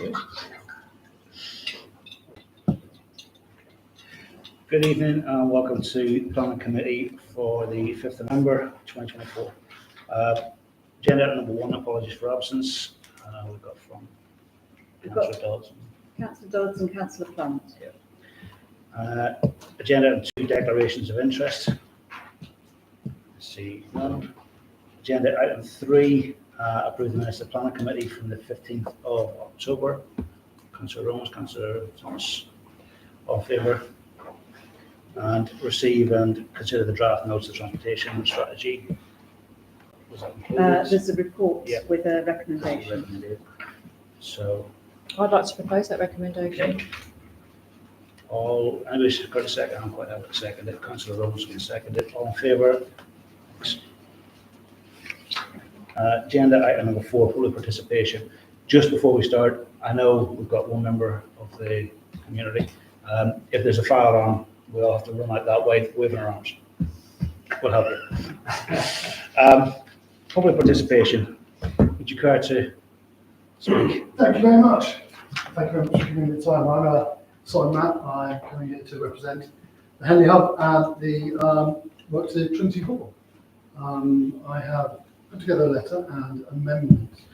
Okay. Good evening and welcome to Planning Committee for the 5th of November 2024. Agenda item number 1, apologies for absence. We've got from Councillor Dodds. Councillor Dodds and Councillor Plant. Agenda item 2, declarations of interest. See none. Agenda item 3, approve the minutes of the Planning Committee from the 15th of October. Councillor Rose, Councillor Thomas, all in favour? And receive and consider the draft notes of transportation strategy. Was that included? There's a report Yeah. with a recommendation. So, I'd like to propose that recommendation. okay. Anybody's got a second? I'm quite happy to second it. Councillor Rose can second it. All in favour? Agenda item number 4, public participation. Just before we start, I know we've got one member of the community. If there's a fire alarm, we'll have to run out that way, waving our arms. We'll help you. Public participation. Would you care to speak? Thank you very much. Thank you very much for giving me the time. I'm Simon Matt. I'm coming here to represent the Henley Hub and the work to Trinity Hall. I have put together a letter and amendment,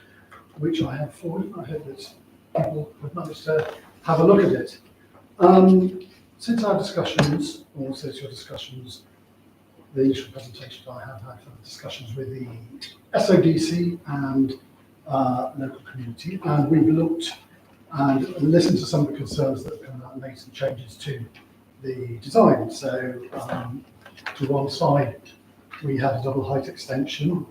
which I have forwarded. I hope that people have managed to have a look at it. Since our discussions, or since your discussions, the initial presentation I have had discussions with the SODC and local community, and we've looked and listened to some of the concerns that have come out and made some changes to the design. So to one side, we had a double height extension.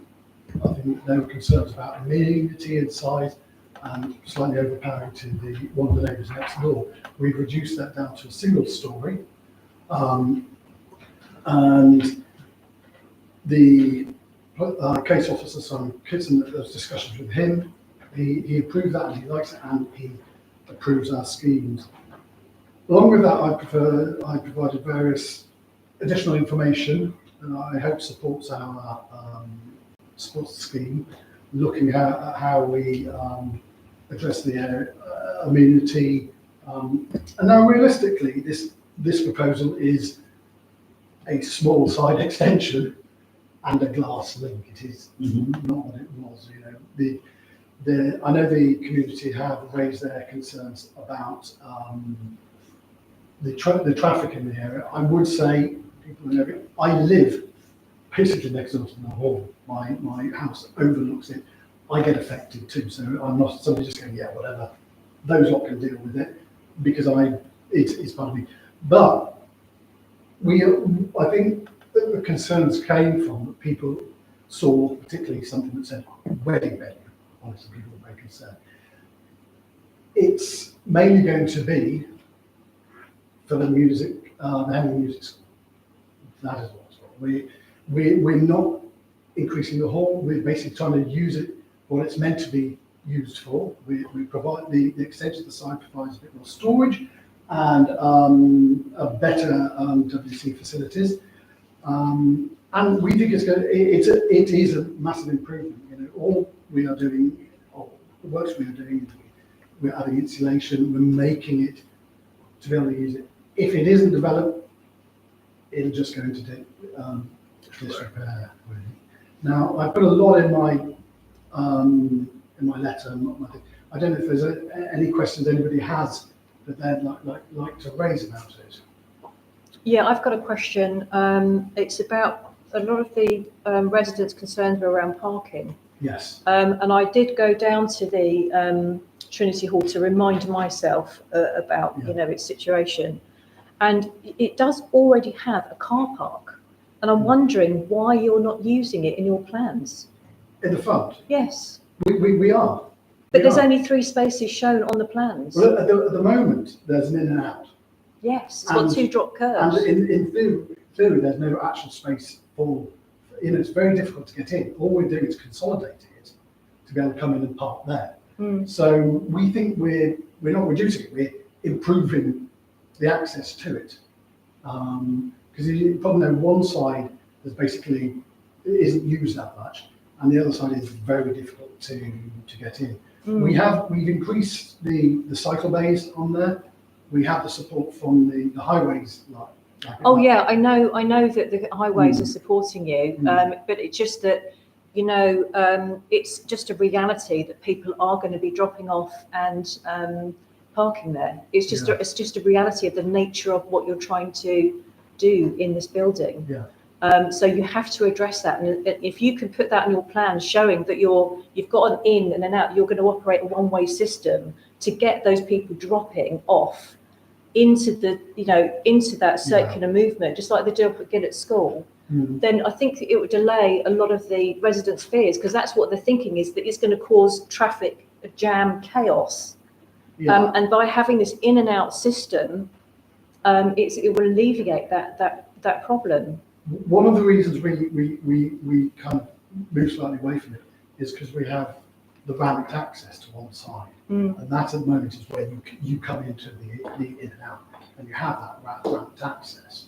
I think there were concerns about amenity and size, and slightly overpowering to one of the neighbours next door. We've reduced that down to a single story. And the case officer, Simon Kitson, those discussions with him, he approved that and he likes it, and he approves our schemes. Along with that, I provided various additional information, and I hope supports our sports scheme, looking at how we address the area, amenity. And now realistically, this proposal is a small side extension and a glass link. It is not what it was. I know the community have raised their concerns about the traffic in the area. I would say, people in the area, I live basically next door to the hall. My house overlooks it. I get affected too, so I'm not somebody just going, yeah, whatever. Those lot can deal with it because it's part of me. But I think the concerns came from that people saw, particularly something that said wedding venue. Honestly, people were very concerned. It's mainly going to be for the music, the Henley Music School. That is what we're not increasing the hall. We're basically trying to use it what it's meant to be used for. We provide the extension of the site provides a bit more storage and a better WC facilities. And we think it is a massive improvement. All we are doing, or the works we are doing, we're adding insulation, we're making it to be able to use it. If it isn't developed, it'll just go into disrepair. Really. Now, I put a lot in my letter. I don't know if there's any questions anybody has that they'd like to raise about it. Yeah, I've got a question. It's about a lot of the residents' concerns were around parking. Yes. And I did go down to the Trinity Hall to remind myself about its situation, and it does already have a car park. And I'm wondering why you're not using it in your plans. In the front? Yes. We are. But there's only 3 spaces shown on the plans. Well, at the moment, there's an in and out. Yes, it's got 2 drop curves. And in theory, there's no actual space for, it's very difficult to get in. All we're doing is consolidating it to be able to come in and park there. So we think we're not reducing it, we're improving the access to it. Because you probably know one side isn't used that much, and the other side is very difficult to get in. We've increased the cycle bays on there. We have the support from the highways. Oh yeah, I know that the highways are supporting you, Mm. but it's just that, it's just a reality that people are going to be dropping off and parking there. It's just Yeah. it's just a reality of the nature of what you're trying to do in this building. Yeah. So you have to address that, and if you can put that in your plan, showing that you've got an in and an out, you're going to operate a one-way system to get those people dropping off into into that circular movement, just like they do again at school. Then I think it would delay a lot of the residents' fears, because that's what they're thinking, is that it's going to cause traffic jam chaos. Yeah. And by having this in and out system, it will alleviate that problem. One of the reasons we kind of move slightly away from it is because we have the ramped access to one side, and that at the moment is where you come into the in and out, and you have that ramped access.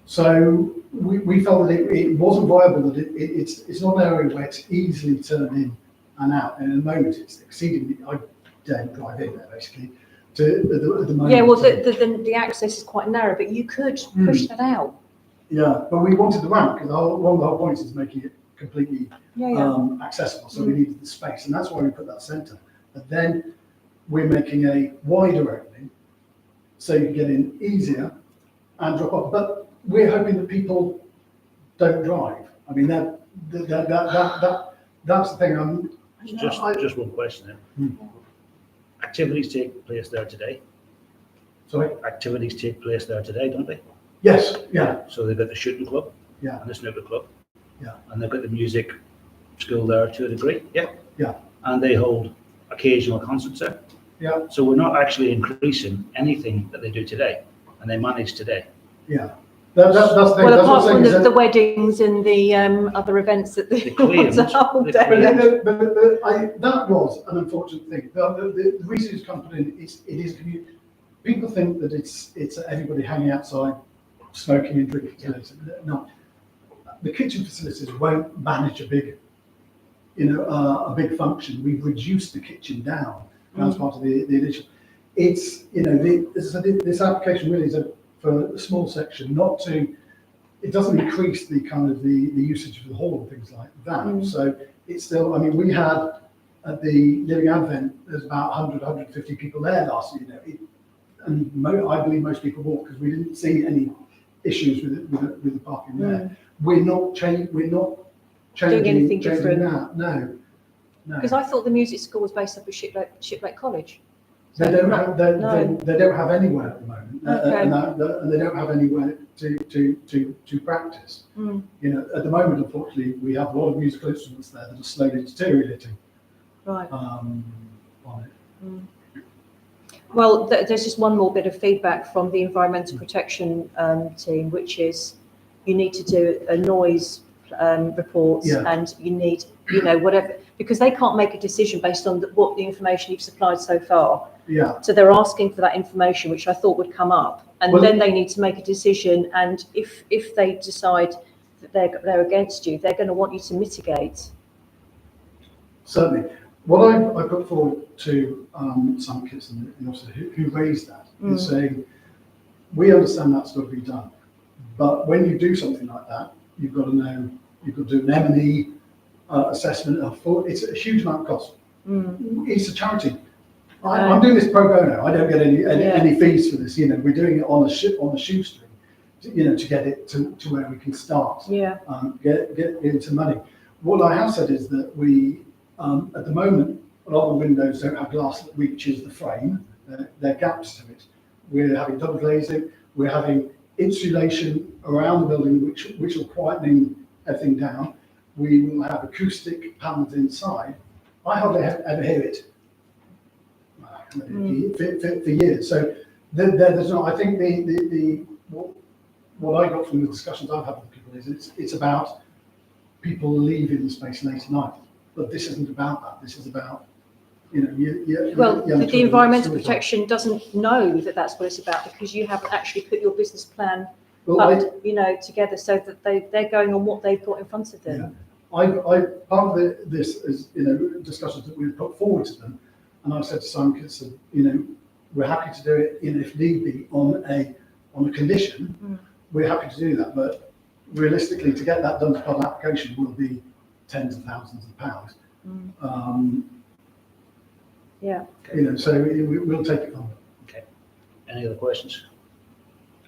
So we felt that it wasn't viable, that it's not an area where it's easily turned in and out, and at the moment it's exceedingly, I don't drive in there basically, at the moment. Yeah, well, the access is quite narrow, but you could push that out. Yeah, but we wanted the ramp, because one of the whole points is making it completely accessible, so we needed the space, and that's why we put that centre. But then we're making a wider opening, so you can get in easier and drop off. But we're hoping that people don't drive. I mean, that's the thing. Just one question then. Activities take place there today. Sorry? Activities take place there today, don't they? Yes, yeah, So they've got the shooting club yeah, and the snooker club. Yeah. And they've got the music school there to a degree. Yeah. Yeah. And they hold occasional concerts there. yeah, So we're not actually increasing anything that they do today, and they manage today. yeah. That's the thing. Well, That's apart what I'm from saying, the weddings and the other events that they want to hold the there. claims. that was an unfortunate thing. The reason it's come in, it is community. People think that it's everybody hanging outside, smoking and drinking. No, the kitchen facilities won't manage a big function. We've reduced the kitchen down. That's part of the addition. It's this application really is for a small section, not to. It doesn't increase the kind of the usage of the hall and things like that. So it's still. I mean, we had at the Living Advent, there's about 150 people there last year. And I believe most people walk, because we didn't see any issues with the parking there. We're not changing Doing anything different. That. No. Because I thought the music school was based up at Shiplake College. They don't have No. they don't have anywhere at the moment, Okay. and they don't have anywhere to practice. At the moment, unfortunately, we have a lot of musical instruments there that are slowly deteriorating. Right. On it. Well, there's just one more bit of feedback from the environmental protection team, which is you need to do a noise reports, and you need, whatever, because they can't make a decision based on what the information you've supplied so far. Yeah. So they're asking for that information, which I thought would come up, and then they need to make a decision. And if they decide that they're against you, they're going to want you to mitigate. Certainly. What I put forward to some kids and also who raised that is saying, we understand that's got to be done, but when you do something like that, you've got to know, you've got to do an M&E assessment it's a huge amount of cost. It's a charity. I'm doing this pro bono. I don't get any fees for this. We're doing it on a shoestring, to get it to where we can start. Yeah. Get into money. What I have said is that we, at the moment, a lot of the windows don't have glass that reaches the frame. There are gaps to it. We're having double glazing. We're having insulation around the building, which will quieten everything down. We will have acoustic panels inside. I hardly ever hear it for years. So there's not. I think what I got from the discussions I've had with people is it's about people leaving the space late at night. But this isn't about that. This is about the environmental protection doesn't know that that's what it's about, because you haven't actually put your business plan together, so that they're going on what they've got in front of them. Yeah. Part of this is discussions that we've put forward to them, And I said to Simon Kitson, we're happy to do it, if need be, on a condition. We're happy to do that, but realistically, to get that done to public application will be tens of thousands of pounds. Yeah. So we'll take it on. Okay. Any other questions?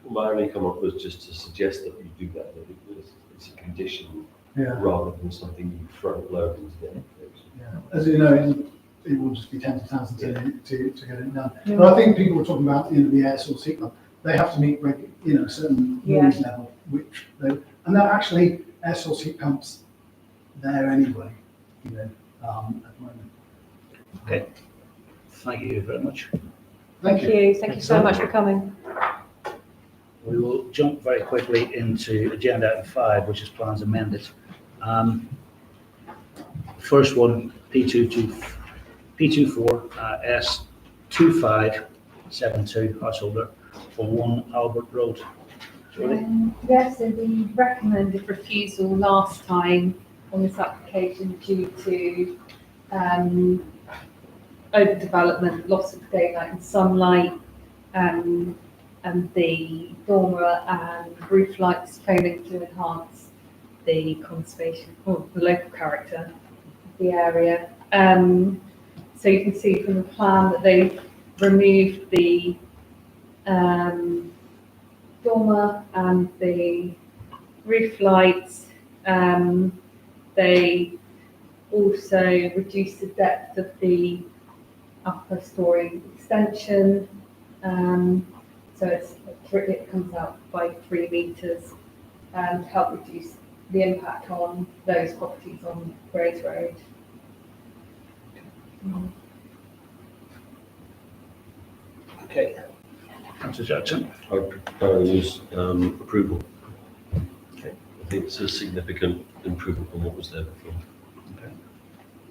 My only comment was just to suggest that you do that it's a condition Yeah. rather than something you front load into the application. Yeah. As you know, it will just be tens of thousands to get it done. But I think people were talking about the air source heat pump. They have to meet a certain noise level, and there are actually air source heat pumps there anyway. At the moment. Okay. Thank you very much. Thank you. Thank you so much for coming. We will jump very quickly into agenda item 5, which is plans amended. First one, P24 S2572 householder for 1 Albert Road. Julie? Yes, so we recommended refusal last time on this application due to overdevelopment, loss of daylight and sunlight, and the dormer and roof lights failing to enhance the conservation or the local character of the area. So you can see from the plan that they've removed the dormer and the roof lights. They also reduced the depth of the upper story extension. So it comes out by 3 metres to help reduce the impact on those properties on Grays Road. Okay. Councillor Jackson? I propose approval. I think it's a significant improvement on what was there before. Okay.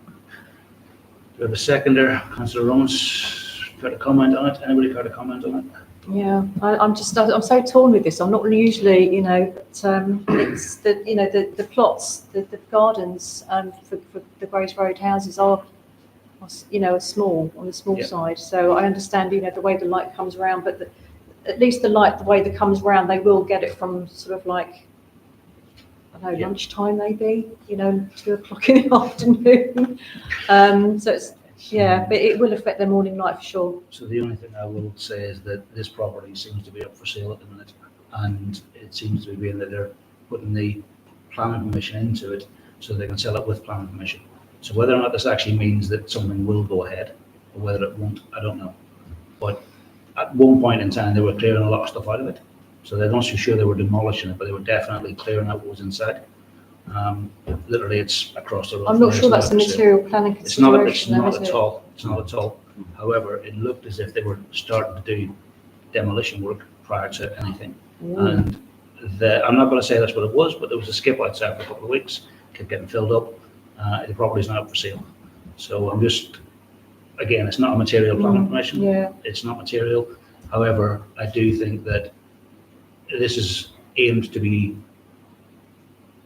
Do we have a seconder? Councillor Ross, care to comment on it? Anybody care to comment on it? Yeah, I'm so torn with this. I'm not usually, but, it's the plots, the gardens for the Grays Road houses are small, on the small side. So I understand, the way the light comes around, but at least the way that comes around, they will get it from sort of like, I don't know, lunchtime maybe, 2 o'clock in the afternoon. So it's, but it will affect their morning light for sure. So the only thing I will say is that this property seems to be up for sale at the minute, and it seems to be being that they're putting the planning permission into it so they can sell it with planning permission. So whether or not this actually means that something will go ahead or whether it won't, I don't know. But at one point in time, they were clearing a lot of stuff out of it. So they're not so sure they were demolishing it, but they were definitely clearing out what was inside. Literally, it's across the road. I'm not sure that's a material planning consideration. It's not at all. It's not at all. However, it looked as if they were starting to do demolition work prior to anything. And I'm not going to say that's what it was, but there was a skip outside for a couple of weeks, kept getting filled up. The property's not up for sale. So I'm just, again, it's not a material planning permission. It's not material. However, I do think that this is aimed to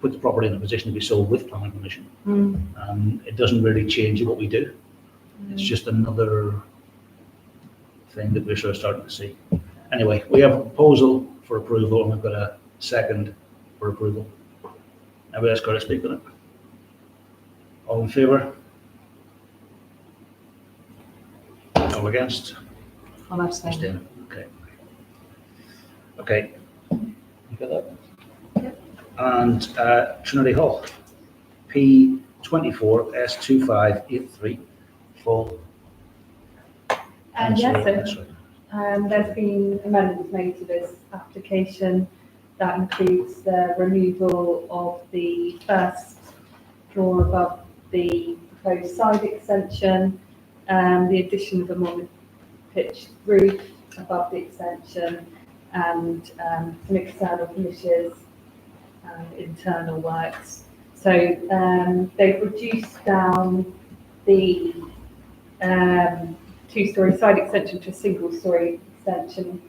put the property in a position to be sold with planning permission. It doesn't really change what we do. It's just another thing that we're sort of starting to see. Anyway, we have a proposal for approval and we've got a second for approval. Anybody else got to speak on it? All in favour? All against? I'm abstaining. Okay. Okay. You got that? And Trinity Hall, P24 S2583, full. Yes, there's been amendments made to this application that includes the removal of the first floor above the proposed side extension, the addition of a mono-pitched roof above the extension, and some external finishes and internal works. So they've reduced down the 2-storey side extension to a single-storey extension.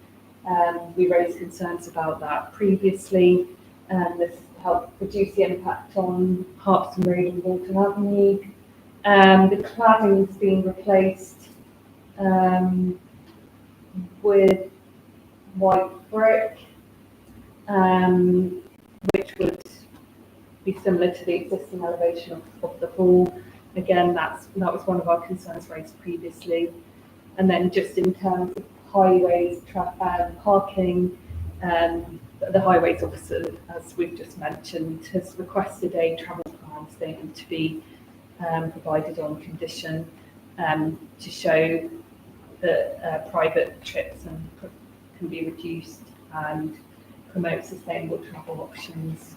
We raised concerns about that previously. This helped reduce the impact on Harpston Road and Walton Avenue. The cladding is being replaced with white brick, which would be similar to the existing elevation of the hall. Again, that was one of our concerns raised previously. And then just in terms of highways, parking, the highways officer, as we've just mentioned, has requested a travel plan statement to be provided on condition to show that private trips can be reduced and promote sustainable travel options.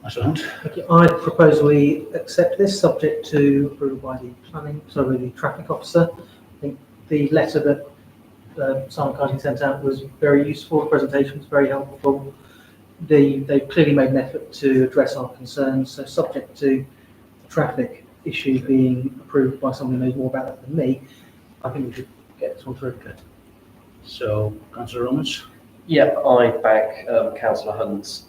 I propose we accept this subject to approval by the traffic officer. I think the letter that Simon kindly sent out was very useful. The presentation was very helpful. They've clearly made an effort to address our concerns. So subject to the traffic issue being approved by someone who knows more about it than me, I think we should get this one through. Good. So, Councillor Romans? Yeah, I back Councillor Hunt's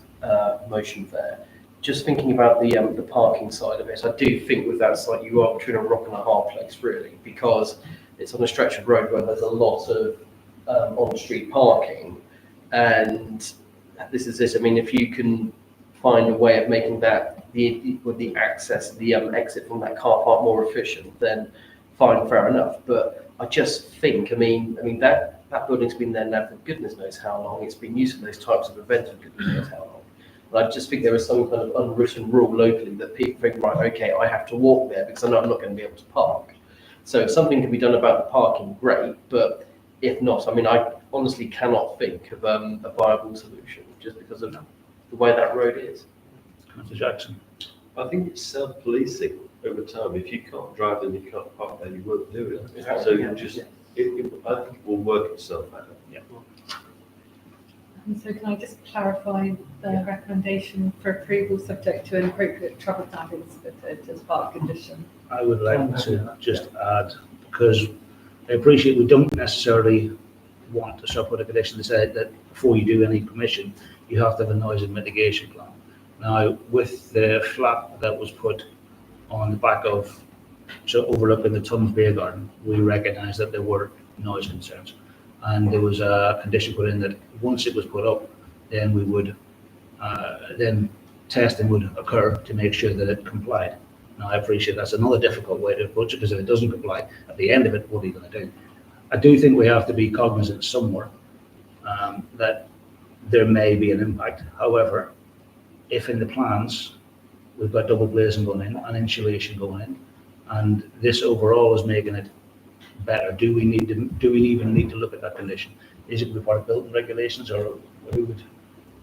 motion there. Just thinking about the parking side of it, I do think with that site you are between a rock and a hard place really, because it's on a stretch of road where there's a lot of on-street parking, and this is it. I mean, if you can find a way of making that the exit from that car park more efficient, then fine, fair enough. But I just think, I mean that building's been there now for goodness knows how long. It's been used for those types of events for goodness knows how long. And I just think there is some kind of unwritten rule locally that people think, right, okay, I have to walk there because I know I'm not going to be able to park. So if something can be done about the parking, great. But if not, I mean, I honestly cannot think of a viable solution just because of the way that road is. Councillor Jackson? I think it's self-policing over time. If you can't drive and you can't park there, you won't do it. Exactly. So I think it will work itself out. Yeah. And so can I just clarify the recommendation for approval subject to an appropriate travel plan being submitted as part of condition? I would like to just add, because I appreciate we don't necessarily want to put a condition to say that before you do any permission, you have to have a noise and mitigation plan. Now, with the flat that was put on the back of, so overlooking the Tums Beer Garden, we recognised that there were noise concerns. And there was a condition put in that once it was put up, then we would, then testing would occur to make sure that it complied. Now, I appreciate that's another difficult way to approach it, because if it doesn't comply, at the end of it, what are you going to do? I do think we have to be cognizant somewhere that there may be an impact. However, if in the plans we've got double glazing going in and insulation going in, and this overall is making it better, do we even need to look at that condition? Is it part of building regulations, or who would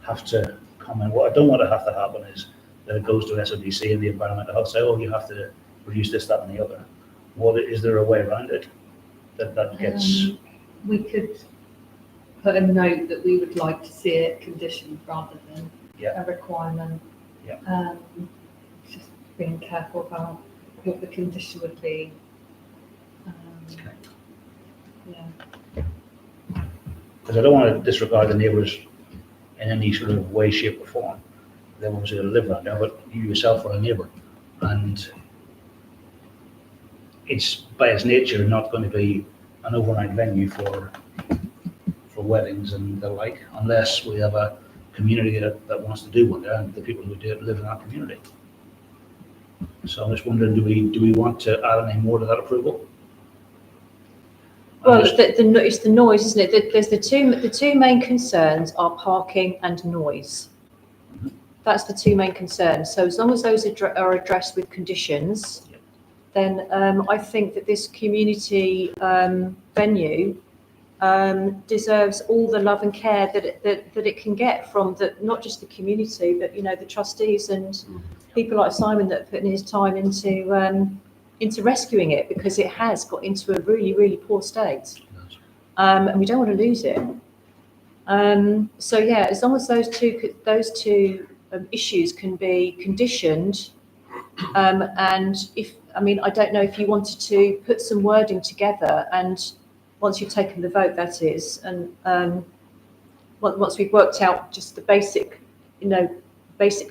have to comment? What I don't want to have to happen is that it goes to SODC and the environmental health say, oh, you have to reduce this, that, and the other. Is there a way around it that gets? We could put a note that we would like to see it conditioned rather than a requirement. Yeah. Just being careful about what the condition would be. Yeah. Because I don't want to disregard the neighbours in any sort of way, shape, or form. They're obviously going to live around there, but you yourself are a neighbour, and it's by its nature not going to be an overnight venue for weddings and the like, unless we have a community that wants to do one there, and the people who do live in that community. So I'm just wondering, do we want to add any more to that approval? Well, it's the noise, isn't it? There's the two main concerns are parking and noise. That's the two main concerns. So as long as those are addressed with conditions, then I think that this community venue deserves all the love and care that it can get from not just the community, but the trustees and people like Simon that are putting his time into rescuing it, because it has got into a really, really poor state, and we don't want to lose it. So yeah, as long as those two issues can be conditioned, and I don't know if you wanted to put some wording together, and once you've taken the vote, that is, and once we've worked out just the basic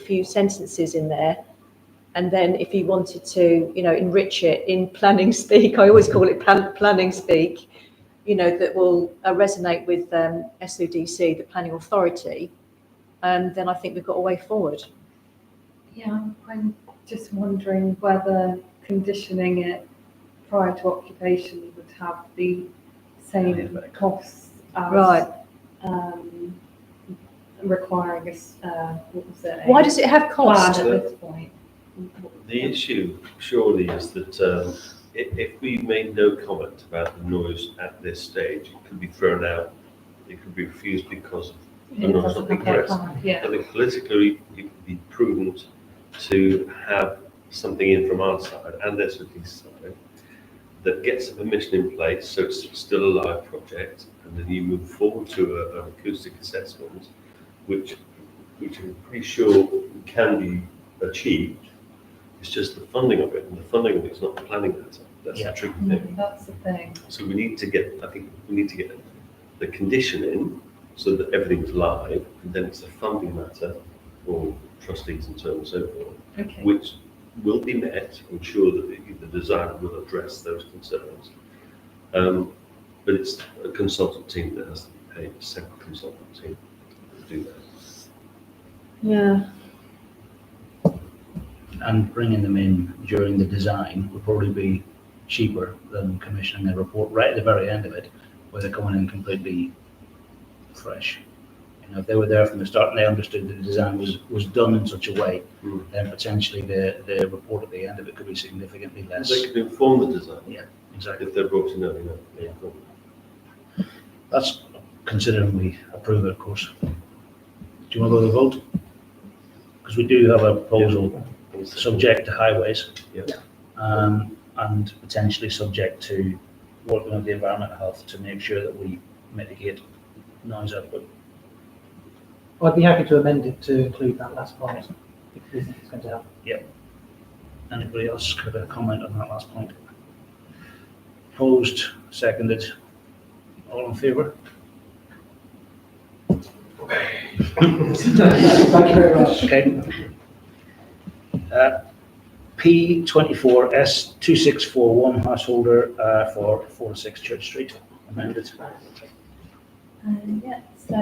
few sentences in there, And then if he wanted to, enrich it in planning speak, I always call it planning speak, that will resonate with SODC, the planning authority, then I think we've got a way forward. Yeah, I'm just wondering whether conditioning it prior to occupation would have the same costs as Right. requiring what was it? Why does it have cost? Plan at this point. The issue surely is that if we made no comment about the noise at this stage, it could be thrown out, it could be refused because of the It noise doesn't not being have that addressed. plan, yeah. I think politically, it would be prudent to have something in from our side and SOT's side that gets a permission in place, so it's still a live project, and then you move forward to an acoustic assessment, which I'm pretty sure can be achieved. It's just the funding of it, and the funding of it is not the planning matter. That's the tricky thing. That's the thing. So we need to get the condition in so that everything's live, and then it's a funding matter for trustees and so on and so forth, Okay. which will be met. I'm sure that the designer will address those concerns. But it's a consultant team that has to be paid, a separate consultant team to do that. Yeah. And bringing them in during the design would probably be cheaper than commissioning a report right at the very end of it, where they're coming in completely fresh. If they were there from the start and they understood that the design was done in such a way, then potentially the report at the end of it could be significantly less. They can inform the design. Yeah, exactly. If they're brought in early enough. Yeah. That's considering we approve it, of course. Do you want to go to the vote? Because we do have a proposal subject to highways. Yeah. And potentially subject to working with the environmental health to make sure that we mitigate noise output. I'd be happy to amend it to include that last part, if you think it's going to help. Anybody else got a comment on that last point? Opposed, seconded, all in favour? Thank you very much. Okay. P24S2641 householder for 4 to 6 Church Street, amended. Yeah, so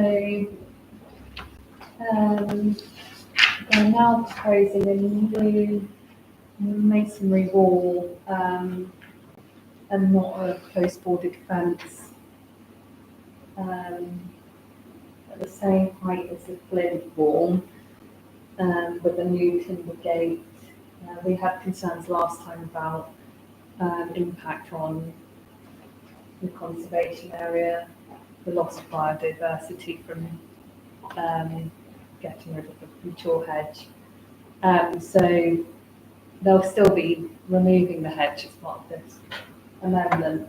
they're now proposing a new masonry wall and not a close-boarded fence at the same height as the flint wall with a new timber gate. We had concerns last time about impact on the conservation area, the loss of biodiversity from getting rid of the mature hedge. So they'll still be removing the hedge as part of this amendment,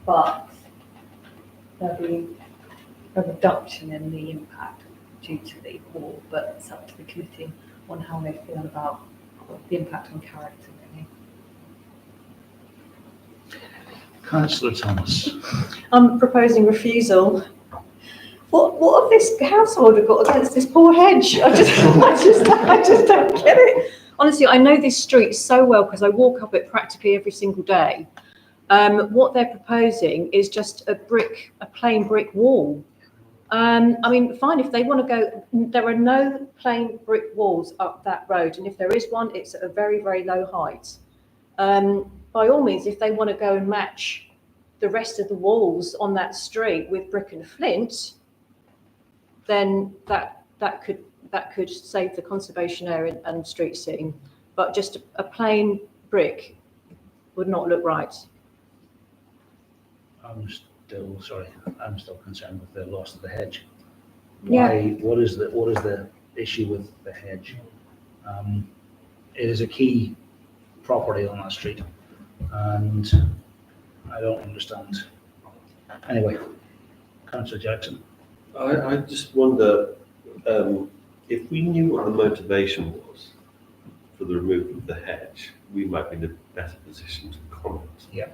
but there'll be a reduction in the impact due to the wall, but it's up to the committee on how they feel about the impact on character, really. Councillor Thomas. I'm proposing refusal. What have this householder got against this poor hedge? I just don't get it. Honestly, I know this street so well because I walk up it practically every single day. What they're proposing is just a plain brick wall. I mean, fine, if they want to go, there are no plain brick walls up that road. And if there is one, it's at a very, very low height. By all means, if they want to go and match the rest of the walls on that street with brick and flint, then that could save the conservation area and street scene. But just a plain brick would not look right. I'm still concerned with the loss of the hedge. Yeah. What is the issue with the hedge? It is a key property on that street, and I don't understand. Anyway, Councillor Jackson. I just wonder if we knew what the motivation was for the removal of the hedge, we might be in a better position to comment. Yeah.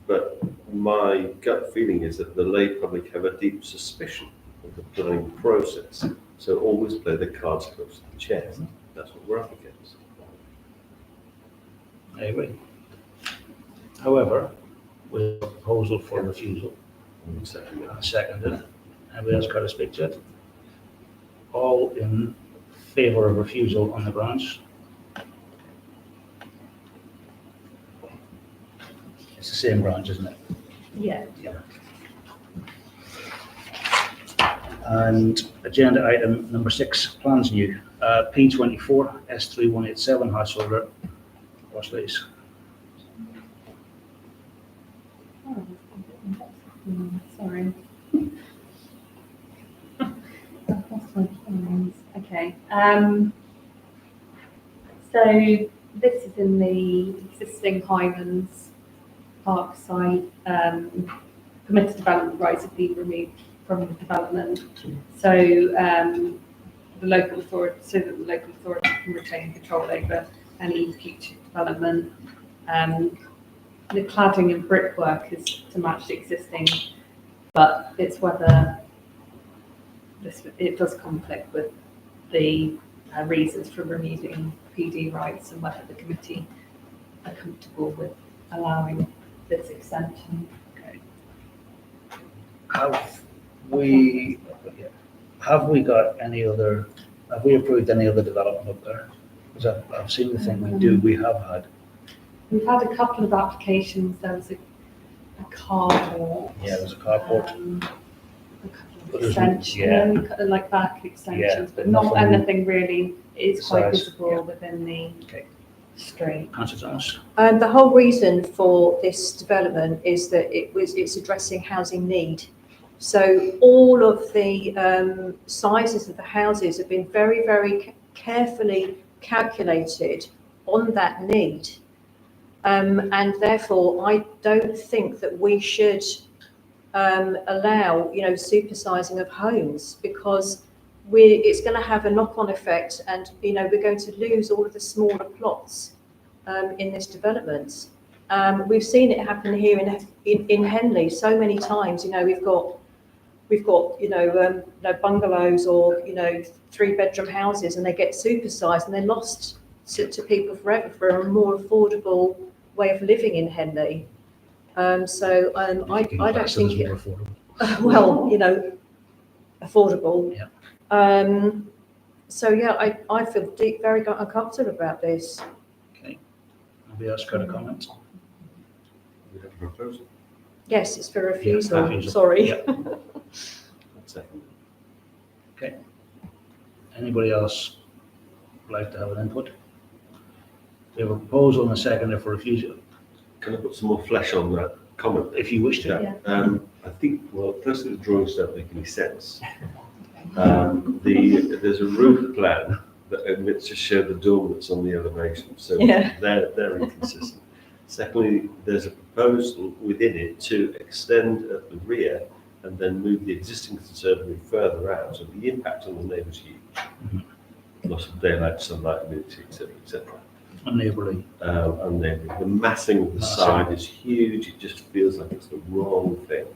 But my gut feeling is that the lay public have a deep suspicion of the planning process. So always play the cards close to the chest. That's what we're up against. I agree. However, we have a proposal for refusal, seconded. Anybody else got to speak to it? All in favour of refusal on the grounds? It's the same grounds, isn't it? Yeah. And agenda item number 6, plans new, P24 S3187 householder, Rossley's. Sorry. I've lost my plans. Okay. So this is in the existing Highlands Park site. Permitted development rights have been removed from the development. So the local authority, so that the local authority can retain control over any future development. The cladding and brickwork is to match the existing, but it's whether it does conflict with the reasons for removing PD rights and whether the committee are comfortable with allowing this extension. Have we got any other, have we approved any other development up there? Because I've seen the thing we have had. We've had a couple of applications. There was a carport. Yeah, there's a carport. A couple But of there's- extensions, like back extensions, but not nothing anything really. It's quite size, visible yeah. within the Okay. street. Councillor Thomas. The whole reason for this development is that it's addressing housing need. So all of the sizes of the houses have been very, very carefully calculated on that need. And therefore, I don't think that we should allow, supersizing of homes, because it's going to have a knock-on effect, and we're going to lose all of the smaller plots in this development. We've seen it happen here in Henley so many times. We've got bungalows or 3-bedroom houses, and they get supersized and they're lost to people forever for a more affordable way of living in Henley. I don't think More affordable. well, affordable. Yeah. So yeah, I feel very uncomfortable about this. Okay. Anybody else got a comment? We have a proposal. Yes, it's for refusal. refusal. Sorry. Yeah. Second. Okay. Anybody else like to have an input? We have a proposal and a seconder for refusal, Can I put some more flesh on that comment? if you wish to. Yeah. I think, well, firstly, the drawings don't make any sense. There's a roof plan that admits to show the dormer that's on the elevation, so Yeah. they're inconsistent. Secondly, there's a proposal within it to extend at the rear and then move the existing conservatory further out, so the impact on the neighbours huge. Loss of daylight, sunlight, humidity, etc. Unneighbourly. And then the massing of the side is huge. It just feels like it's the wrong thing.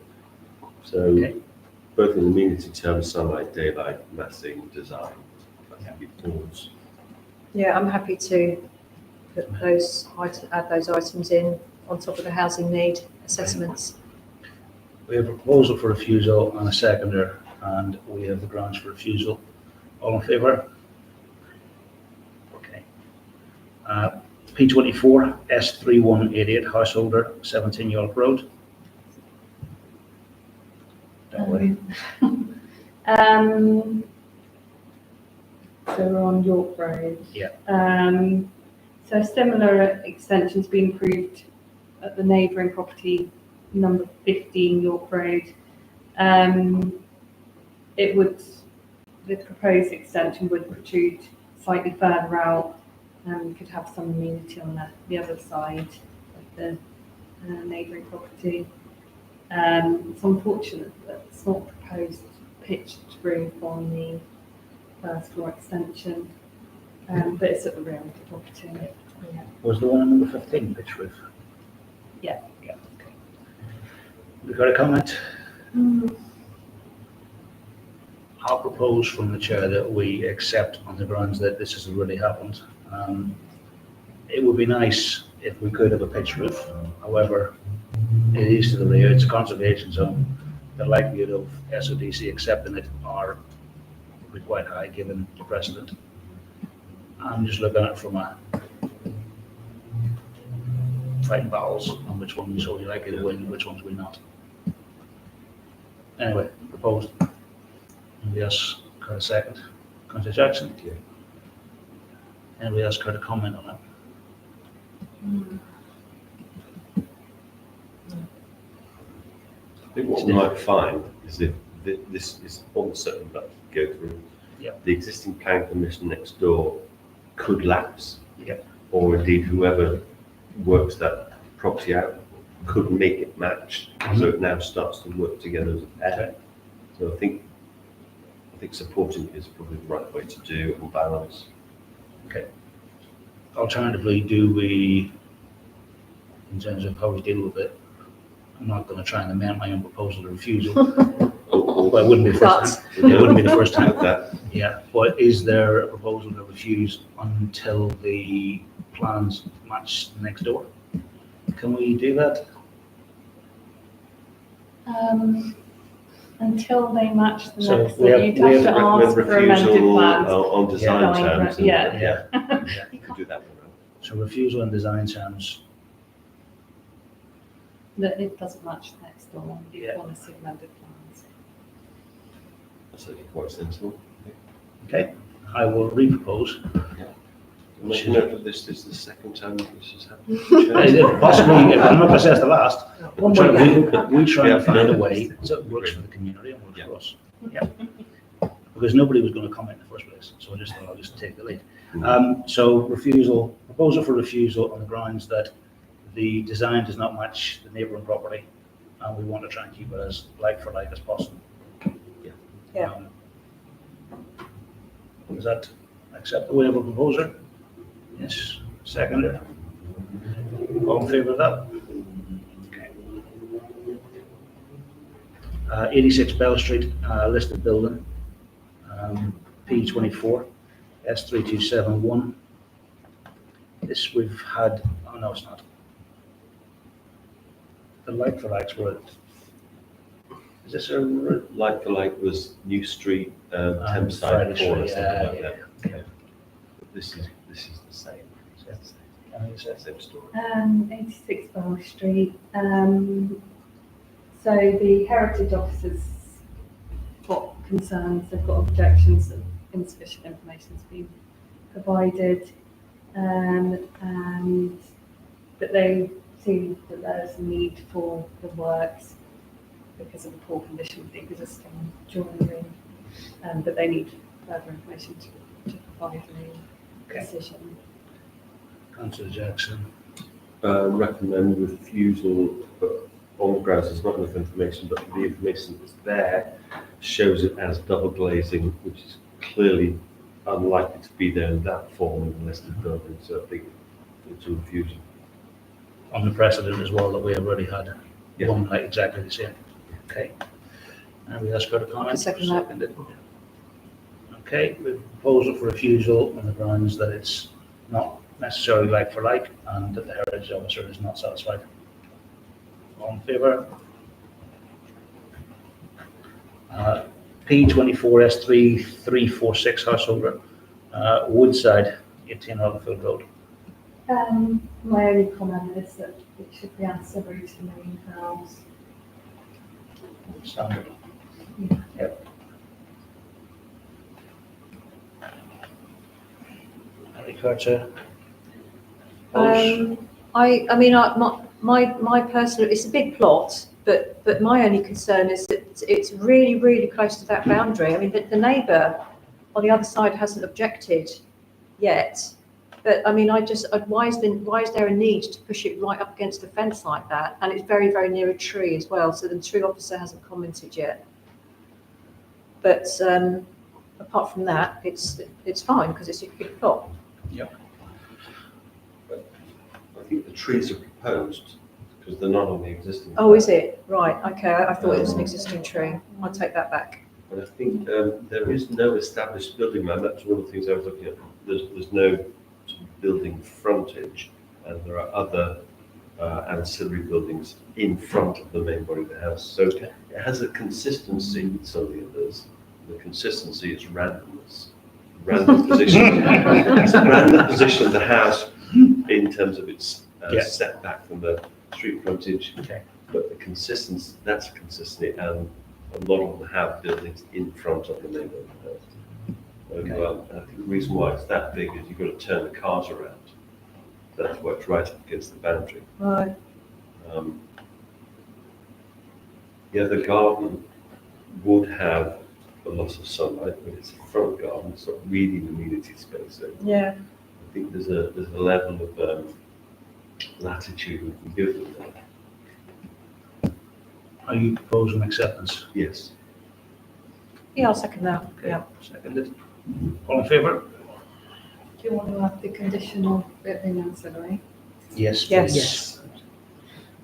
So, Okay. both in amenity terms, sunlight, daylight, massing, design, I think it falls. Yeah, I'm happy to put add those items in on top of the housing need assessments. We have a proposal for refusal and a seconder, and we have the grounds for refusal. All in favour? Okay. P24 S3188 householder, 17 York Road. Don't worry. So we're on York Road. Yeah. So a similar extension's been approved at the neighbouring property, number 15 York Road. The proposed extension would protrude slightly further out, and could have some amenity on the other side of the neighbouring property. It's unfortunate that it's not proposed pitched roof on the first floor extension, but it's at the rear of the property. Yeah. Was the one on number 15 pitch roof? Yeah. Yeah, okay. We got a comment? I'll propose from the chair that we accept on the grounds that this has really happened. It would be nice if we could have a pitch roof. However, it is to the rear, it's a conservation zone. The likelihood of SODC accepting it are would be quite high given the precedent. I'm just looking at it from a fighting battles on which ones are we likely to win and which ones we not. Anyway, proposed. Anybody else got a second? Councillor Jackson? Yeah. Anybody else got a comment on it? I think what we might find is if this is uncertain but go through, Yep. the existing planning permission next door could lapse. Yep. Or indeed whoever works that property out could make it match, so it now starts to work together as a pair. So I think supporting it is probably the right way to do and balance. Alternatively, do we, in terms of how we deal with it, I'm not going to try and amend my own proposal to refusal. Well, it wouldn't be the first time. It wouldn't be the first time. That. Yeah, but is there a proposal to refuse until the plans match next door? Can we do that? Until they match the So next, we one, have- you'd we have to have ask With for amended refusal plans. on design Yeah. terms. and- Yeah. You could do that one. So refusal and design terms. That it doesn't match the next door, you Yeah. want to see amended plans. That's actually quite sensible. Okay, I will repropose. Make a note of this is the second time this has happened. Possibly, I'm not going to say it's the last. One We way. try Yeah. and find a way so it works for the community and works for us. Yeah. Because nobody was going to comment in the first place, so I just thought I'll just take the lead. So refusal, proposal for refusal on the grounds that the design does not match the neighbouring property, and we want to try and keep it as like for like as possible. Yeah. Is that acceptable? We have a proposer? Yes, seconded. All in favour of that? Okay. 86 Bell Street, listed building, P24, S3271. This we've had, oh no, it's not. The like for likes were, is this a, Like for like was New Street, Thames Friday side, or Street, something like yeah, that. yeah. This is the same. Same story. 86 Bell Street. So the heritage officers got concerns, they've got objections that insufficient information has been provided, and that they see that there's a need for the works because of the poor condition of the existing joinery, but they need further information to provide a decision. Councillor Jackson? Recommend refusal, but on the grounds there's not enough information, but the information that's there shows it as double glazing, which is clearly unlikely to be there in that form in the listed building, so I think it's a refusal. On the precedent as well that we have already had Yeah. one like exactly the same. Okay. Anybody else got a comment? I can second that. Seconded. Okay, we have a proposal for refusal on the grounds that it's not necessarily like for like and that the heritage officer is not satisfied. All in favour? P24S3346 Householder, Woodside, 18 Hollyfield Road. My only comment is that it should be ancillary to the main house. Standard. Yep. Any culture? I mean, my personal, it's a big plot, but my only concern is that it's really, really close to that boundary. I mean, the neighbour on the other side hasn't objected yet, but I mean, why is there a need to push it right up against the fence like that? And it's very, very near a tree as well, so the tree officer hasn't commented yet. But apart from that, it's fine because it's a big plot. I think the trees are proposed because they're not on the existing. Oh, is it? Right, okay, I thought it was an existing tree. I'll take that back. And I think there is no established building man. That's one of the things I was looking at. There's no sort of building frontage, and there are other ancillary buildings in front of the main body of the house. So it has a consistency with some of the others. The consistency is randomness. Random position. It's a random position of the house in terms of its setback from the street frontage. Okay. But the consistency, that's consistency, and a lot of them have buildings in front of the main body of the house. And I think the reason why it's that big is you've got to turn the cars around. That's why it's right up against the boundary. Right. The garden would have a lot of sunlight, but it's a front garden, it's not really an amenity space. So Yeah. I think there's a level of latitude we can give them there. Are you proposing acceptance? Yes. Yeah, I'll second that. Okay. Yeah. Seconded. All in favour? Do you want to have the conditional bit in ancillary? Yes. Yes. please. Yes.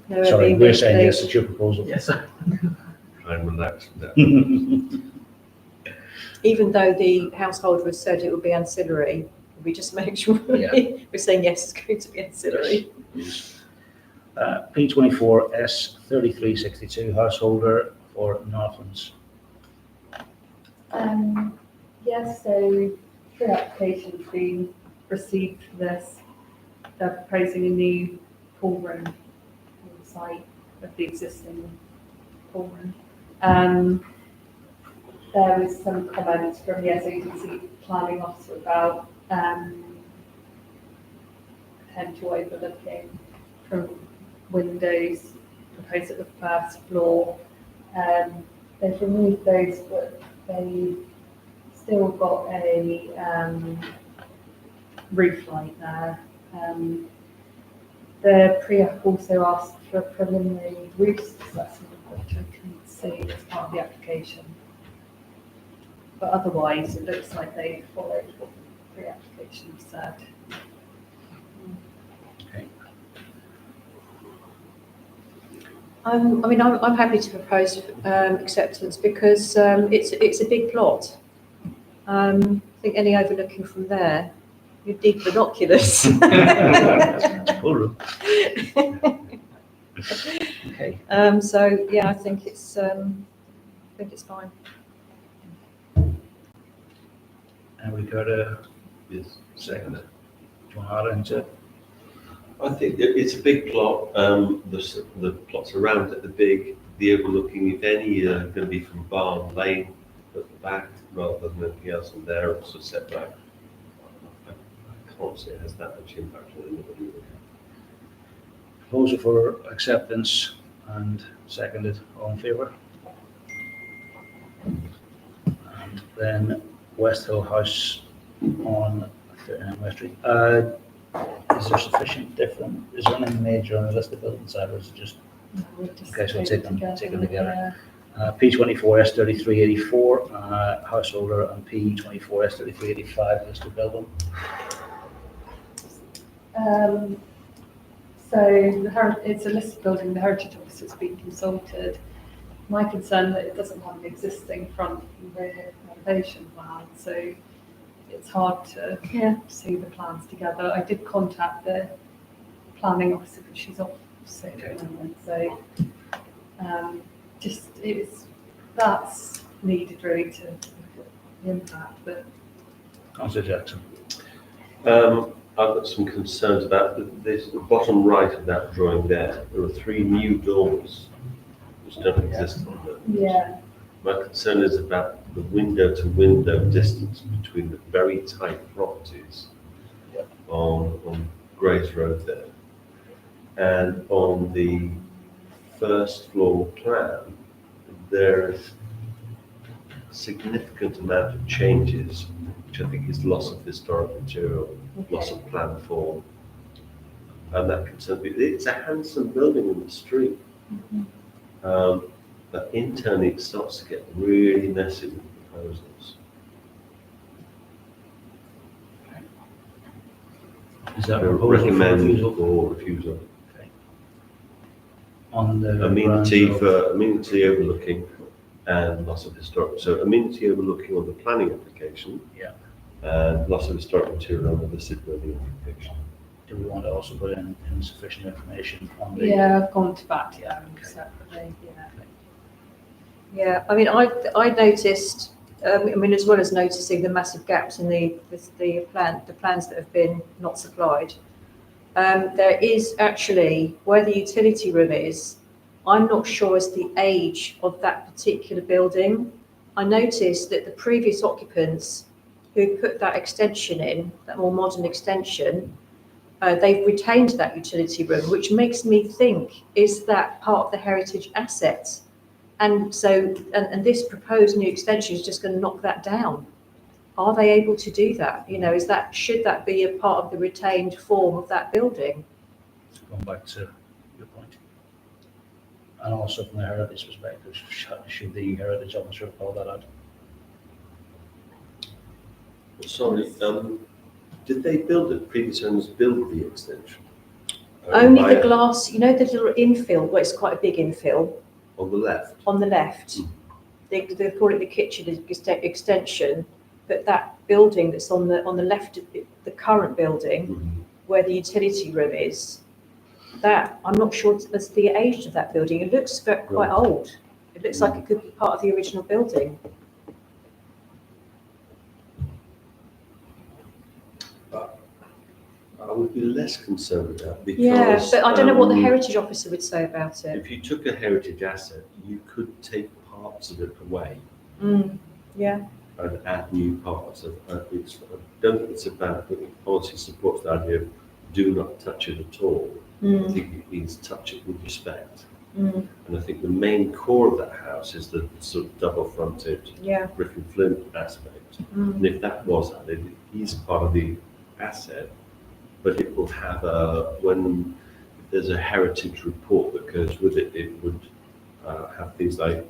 No, Sorry, Airbnb, we're saying please. yes, it's your proposal. Yes. Try and relax with that. Even though the householder has said it would be ancillary, we just make sure Yeah. we're saying yes, it's going to be ancillary. P24 S3362 householder for Northlands. Yes, so three applications been received for this. They're proposing a new pool room on the site of the existing pool room. There was some comments from the SADC planning officer about potential overlooking from windows proposed at the first floor. They've removed those, but they still got a roof light there. The pre-app also asked for a preliminary roof assessment, which I couldn't see as part of the application. But otherwise, it looks like they followed what the pre-application said. I'm happy to propose acceptance because it's a big plot. I think any overlooking from there, you'd need binoculars. Full room. Okay. So yeah, I think it's fine. And we got a Yes. second. Do you want to add into it? I think it's a big plot. The plots around it are big. The overlooking, if any, are going to be from Barn Lane at the back rather than anything else in there. It's a setback. I can't see it has that much impact on anybody. Proposal for acceptance and seconded. All in favour? And then West Hill House on 39 West Street. Is there sufficient different, is there anything major on the list of building side, or is it just Okay, so we'll take them together. P24 S3384 householder and P24 S3385 listed building? So it's a listed building, the Heritage Officer's been consulted. My concern that it doesn't have an existing front and rear elevation plan, so it's hard to see the plans together. I did contact the planning officer, but she's off sick at the moment, so that's needed really to look at the impact, but Councillor Jackson. I've got some concerns about this. The bottom right of that drawing there are 3 new doors which don't exist on there. yeah. My concern is about the window-to-window distance between the very tight properties on Grays Road there. And on the first floor plan, there is a significant amount of changes, which I think is loss of historic material, loss of plan form. And that concerns me. It's a handsome building in the street. But internally it starts to get really messy with proposals. Is that I a proposal for recommend refusal? or refusal. On the Amenity grounds of- amenity overlooking and loss of historic, so amenity overlooking on the planning application. Yeah. And loss of historic material on the listed building application. Do we want to also put in insufficient information on the? Yeah, I've gone to that, yeah, separately, yeah. Yeah, I mean, I noticed, I mean, as well as noticing the massive gaps in the plans that have been not supplied. There is actually, where the utility room is, I'm not sure as the age of that particular building. I noticed that the previous occupants who put that extension in, that more modern extension, they've retained that utility room, which makes me think, is that part of the heritage asset? And so, and this proposed new extension is just going to knock that down. Are they able to do that? You know, should that be a part of the retained form of that building? Going back to your point. And also from the heritage perspective, should the heritage officer call that out? Sorry, did they build it, previous owners build the extension? Only By- the glass, you know, the little infill, well, it's quite a big infill On the left? on the left. They call it the kitchen extension, but that building that's on the left, the current building, where the utility room is, that, I'm not sure that's the age of that building. It looks quite old. It looks like it could be part of the original building. I would be less concerned with that because. Yeah, but I don't know what the heritage officer would say about it. If you took a heritage asset, you could take parts of it away Yeah, and add new parts. I don't think it's a bad thing. It policy supports the idea of do not touch it at all. I think it means touch it with respect. And I think the main core of that house is the sort of double-fronted yeah. brick and flint aspect. And if that was added, it is part of the asset, but it will have when there's a heritage report that goes with it, it would have things like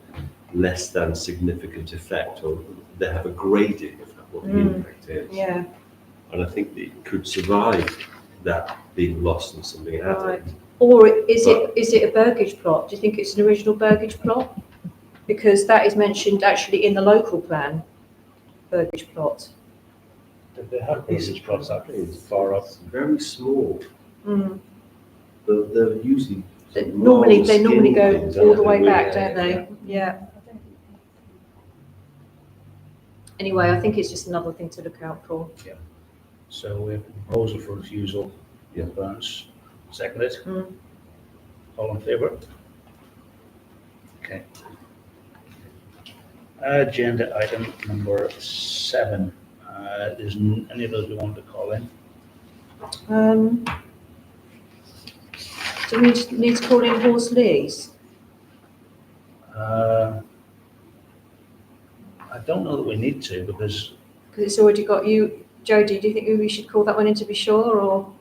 less than significant effect, or they have a grading of what the impact is. Yeah, And I think that it could survive that being lost and something added. right. Or is it a burgage plot? Do you think it's an original burgage plot? Because that is mentioned actually in the local plan, burgage plot. Did they have pieces plots that far up? It's very small. Mm. They're usually They sort of normally rather go skinny things, all aren't the way they? back, Yeah, don't they? Yeah. Anyway, I think it's just another thing to look out for. So we have a proposal for refusal. Yeah. Burns, seconded. Mm. All in favour? Okay. Agenda item number 7. Is any of those we want to call in? Do we need to call in Horse Lees? I don't know that we need to because Because it's already got you. Jodie, do you think we should call that one in to be sure, or?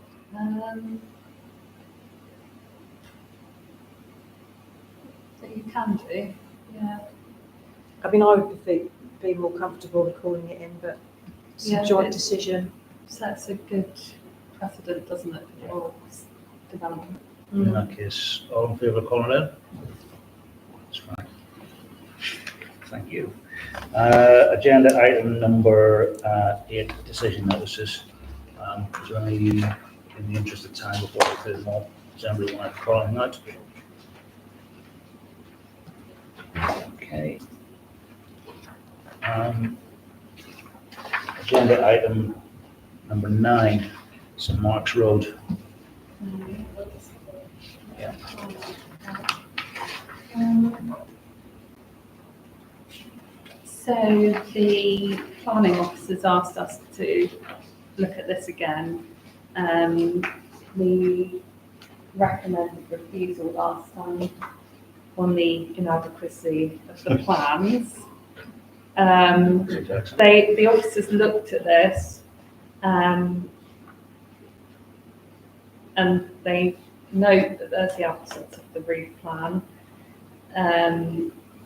That you can do, yeah. I mean, I would be more comfortable with calling it in, but it's Yeah, a joint but- decision. Sets a good precedent, doesn't it, for development? in that case, all in favour of calling it in? That's fine. Thank you. Agenda item number 8, decision notices. Is there any, in the interest of time before we put them all, does anybody want to call anything out? Okay. Agenda item number 9, St Mark's Road. Yeah. So the planning officers asked us to look at this again. We recommended refusal last time on the inadequacy of the plans. The officers looked at this, and they note that there's the absence of the roof plan.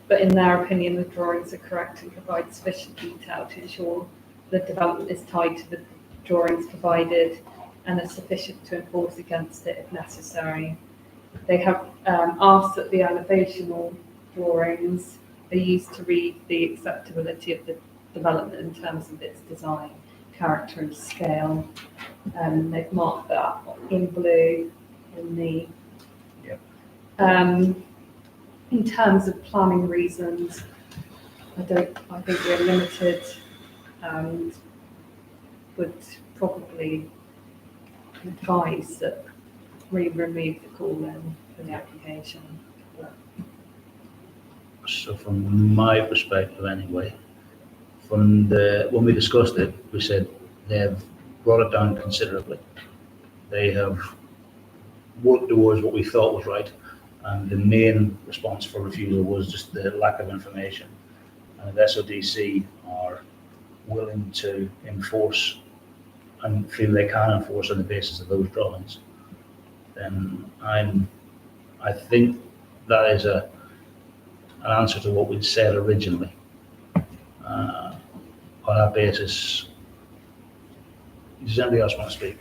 But in their opinion, the drawings are correct and provide sufficient detail to ensure the development is tied to the drawings provided and are sufficient to enforce against it if necessary. They have asked that the elevational drawings are used to read the acceptability of the development in terms of its design, character and scale. They've marked that in blue in the. Yep. In terms of planning reasons, I think we're limited and would probably advise that we remove the call-in for the application. So from my perspective anyway, when we discussed it, we said they have brought it down considerably. They have worked towards what we thought was right, and the main response for refusal was just the lack of information. And if SODC are willing to enforce and feel they can enforce on the basis of those drawings, then I think that is an answer to what we'd said originally. On that basis, does anybody else want to speak?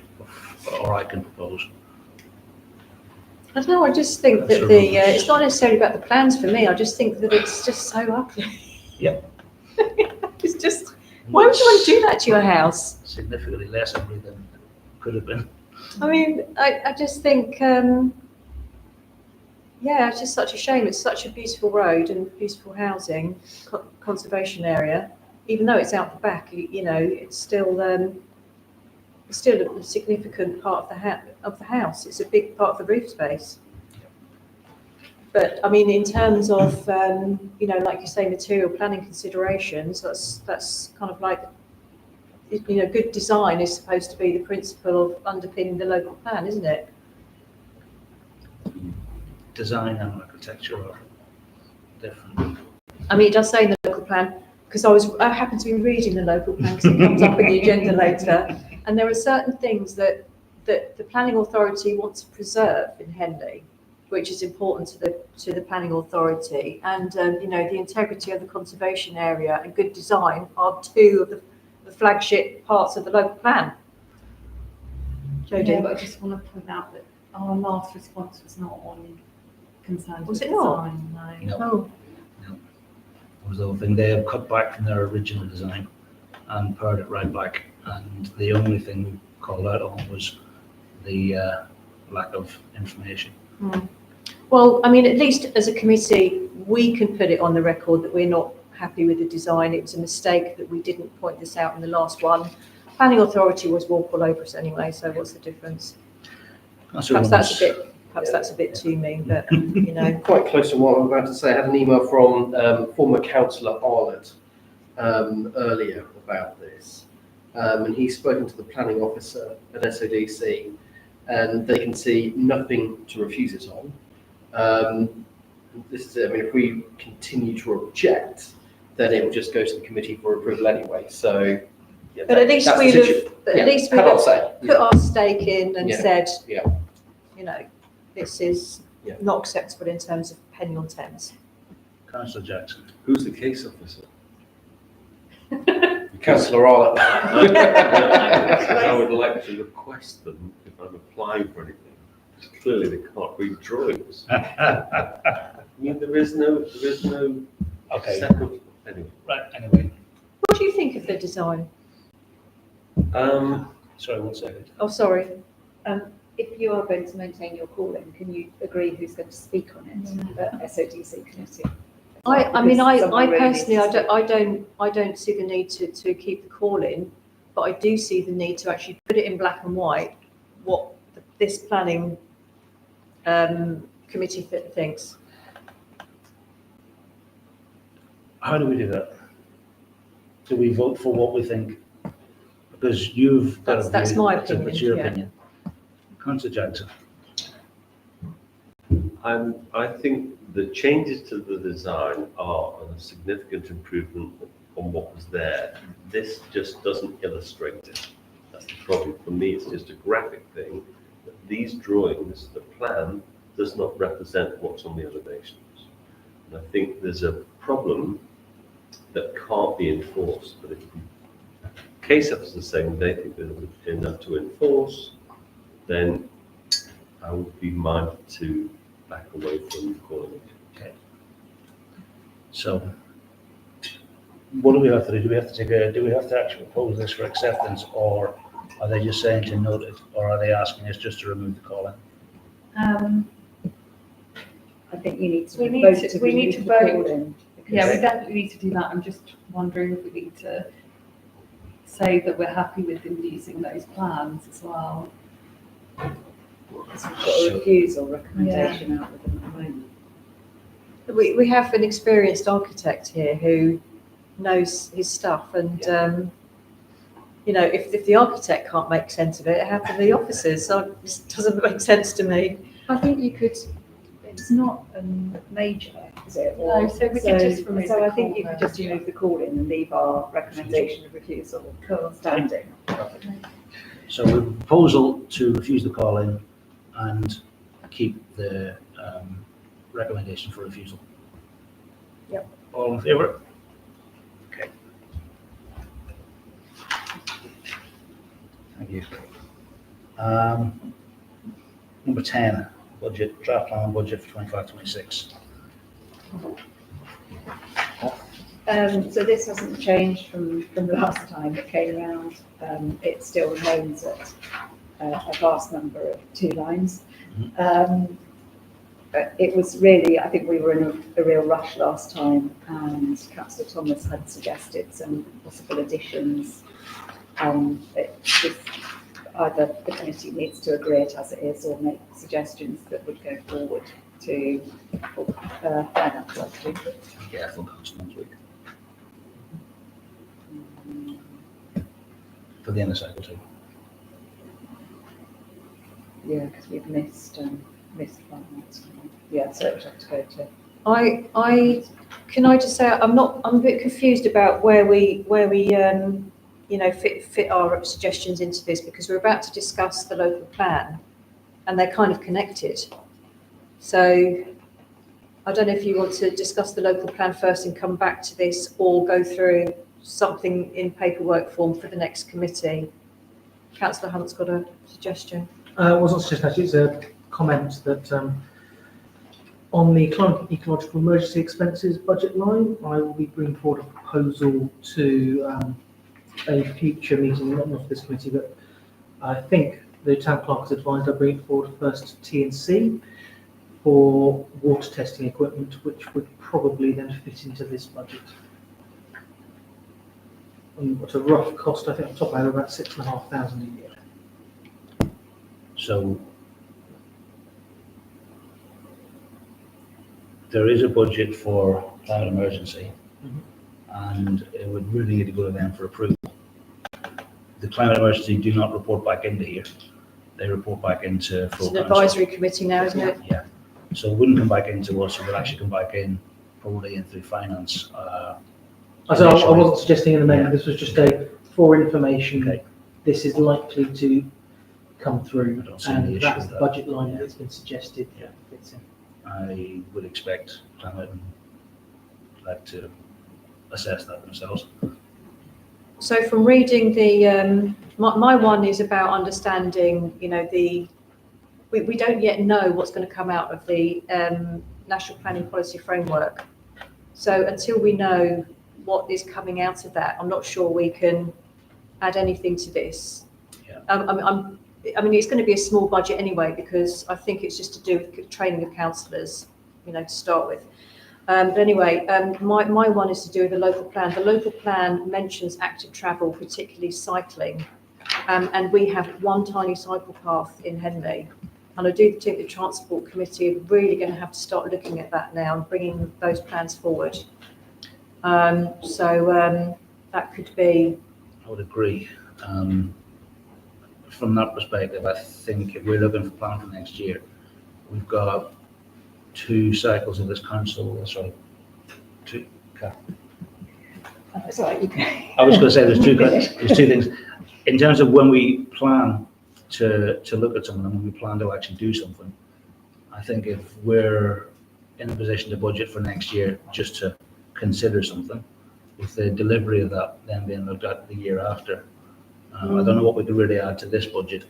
Or I can propose. I don't know, I just think that it's not necessarily about the plans for me, I just think that it's just so ugly. Yep. It's just, why would you want to do that to your house? Significantly less ugly than it could have been. I mean, I just think, it's just such a shame. It's such a beautiful road and beautiful housing, conservation area. Even though it's out the back, it's still a significant part of the house. It's a big part of the roof space. But I mean, in terms of, like you say, material planning considerations, that's kind of like, good design is supposed to be the principle of underpinning the local plan, isn't it? Design and architecture are different. I mean, it does say in the local plan, because I happen to be reading the local plan because it comes up in the agenda later, and there are certain things that the planning authority wants to preserve in Henley, which is important to the planning authority, and the integrity of the conservation area and good design are two of the flagship parts of the local plan. Jodie? Yeah, but I just want to point out that our last response was not on concerns Was with it not? design, No. Oh, That was the whole thing. They have cut back from their original design and pared it right back. And the only thing we called out on was the lack of information. well, I mean, at least as a committee, we can put it on the record that we're not happy with the design. It was a mistake that we didn't point this out in the last one. Planning authority was walk all over us anyway, so what's the difference? Perhaps that's a bit too mean, but Quite close to what I'm about to say. I had an email from former councillor Arlott earlier about this, and he's spoken to the planning officer at SODC, and they can see nothing to refuse it on. This is it. I mean, if we continue to object, then it will just go to the committee for approval anyway. So, yeah, but at least we'd have put our stake in and said, this is not acceptable in terms of Henley-on-Thames. Councillor Jackson. Who's the case officer? Councillor Arlott. I would like to request them if I'm applying for anything. Clearly, they can't read drawings. I mean, there is no Okay. separate. Anyway, Right, anyway. What do you think of the design? Sorry, 1 second. Oh, sorry. If you are going to maintain your calling, can you agree who's going to speak on it at SODC committee? I personally, I don't see the need to keep the call in, but I do see the need to actually put it in black and white what this planning committee thinks. How do we do that? Do we vote for what we think? Because you've got That's a view, my it's opinion, your yeah. opinion. Councillor Jackson. I think the changes to the design are a significant improvement on what was there. This just doesn't illustrate it. That's the problem. For me, it's just a graphic thing. These drawings, the plan, does not represent what's on the elevations. And I think there's a problem that can't be enforced. But if the case officers saying they think there's enough to enforce, then I would be minded to back away from calling it. Okay. So what do we have to do? Do we have to actually propose this for acceptance, or are they just saying to note it, or are they asking us just to remove the call-in? I think you need to We need vote to- to we need remove to the vote. call-in. Yeah, we because- definitely need to do that. I'm just wondering if we need to say that we're happy with them using those plans as well. Because we've got a refusal recommendation out with them at the moment. We have an experienced architect here who knows his stuff, and if the architect can't make sense of it, how can the officers? So it just doesn't make sense to me. I think you could, it's not major, is it? No, so we could just remove So the I think you could call-in. just remove the call-in and leave our recommendation of refusal standing. So the proposal to refuse the call-in and keep the recommendation for refusal. Yep. All in favour? Okay. Thank you. Number 10, budget, draft plan and budget for 25-26. So this hasn't changed from the last time it came around. It still remains at a vast number of 2 lines. But it was really, I think we were in a real rush last time, and Councillor Thomas had suggested some possible additions. Either the committee needs to agree it as it is or make suggestions that would go forward to finance actually. Yeah, I thought that was next week. For the end of cycle 2. Yeah, because we've missed finance. Yeah, so it would have to go to. Can I just say I'm a bit confused about where we fit our suggestions into this, because we're about to discuss the local plan and they're kind of connected. So I don't know if you want to discuss the local plan first and come back to this, or go through something in paperwork form for the next committee. Councillor Hunt's got a suggestion. It wasn't a suggestion, it's a comment that on the climate ecological emergency expenses budget line, I will be bringing forward a proposal to a future meeting, not for this committee, but I think the town clerk has advised I bring it forward first to T&C for water testing equipment, which would probably then fit into this budget. And what's a rough cost, I think on top of that, about 6,500 a year. So there is a budget for climate emergency, and it would really need to go to them for approval. The climate emergency do not report back into here. They report back into It's full an council. advisory committee now, isn't it? Yeah. So it wouldn't come back into us, it would actually come back in, probably in through finance. I wasn't suggesting an amendment, this was just for information. Okay. This is likely to come through, I don't see any and issue that's with the that. budget line Yeah. that's been suggested. Yeah. Fits in. I would expect climate like to assess that themselves. So from reading the, my one is about understanding, we don't yet know what's going to come out of the National Planning Policy Framework. So until we know what is coming out of that, I'm not sure we can add anything to this. Yeah. I mean, it's going to be a small budget anyway, because I think it's just to do with training of councillors, to start with. But anyway, my one is to do with the local plan. The local plan mentions active travel, particularly cycling, and we have one tiny cycle path in Henley. And I do think the Transport Committee are really going to have to start looking at that now and bringing those plans forward. So that could be. I would agree. From that perspective, I think if we're looking for plan for next year, we've got 2 cycles of this council, sorry, 2. Sorry, you can. I was going to say there's 2 things. In terms of when we plan to look at something, when we plan to actually do something, I think if we're in a position to budget for next year just to consider something, with the delivery of that then being looked at the year after, I don't know what we could really add to this budget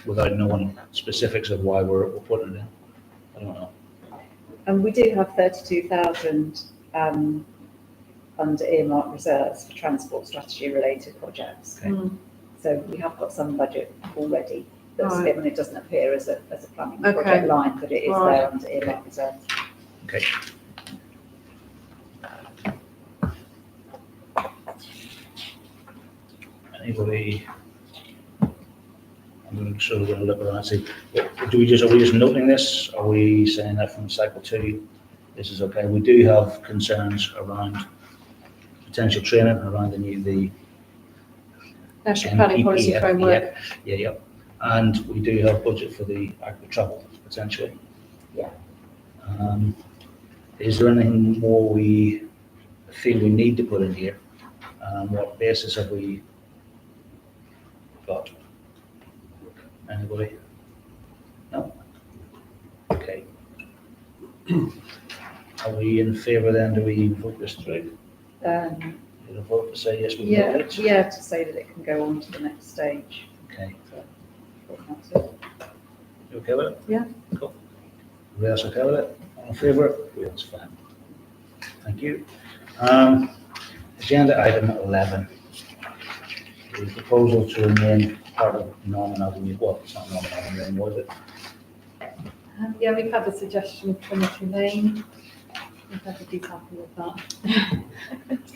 without knowing specifics of why we're putting it in. I don't know. And we do have 32,000 under earmark reserves for transport strategy related projects. Okay. So we have got some budget already that's Right. given. It doesn't appear as a planning Okay. project line, but it is Right. there under earmark reserves. Okay. Anybody? I'm sort of going to look around and see. Are we just noting this? Are we saying that from cycle 2? This is okay. We do have concerns around potential training around the National Planning Policy NPPF, Framework. Yeah. And we do have budget for the active travel potentially. Yeah. Is there anything more we feel we need to put in here? What basis have we got? Anybody? No? Okay. Are we in favour then? Do we vote this through? Did a vote to say yes, we Yeah, vote it? yeah, to say that it can go on to the next stage. Okay. So, that's it. You okay with it? Yeah. Cool. Everybody else okay with it? All in favour? That's fine. Thank you. Agenda item 11. The proposal to remain part of Norman Avenue. Well, it's not Norman Avenue anymore, is it? Yeah, we've had a suggestion of Trinity Lane. If everybody's happy with that.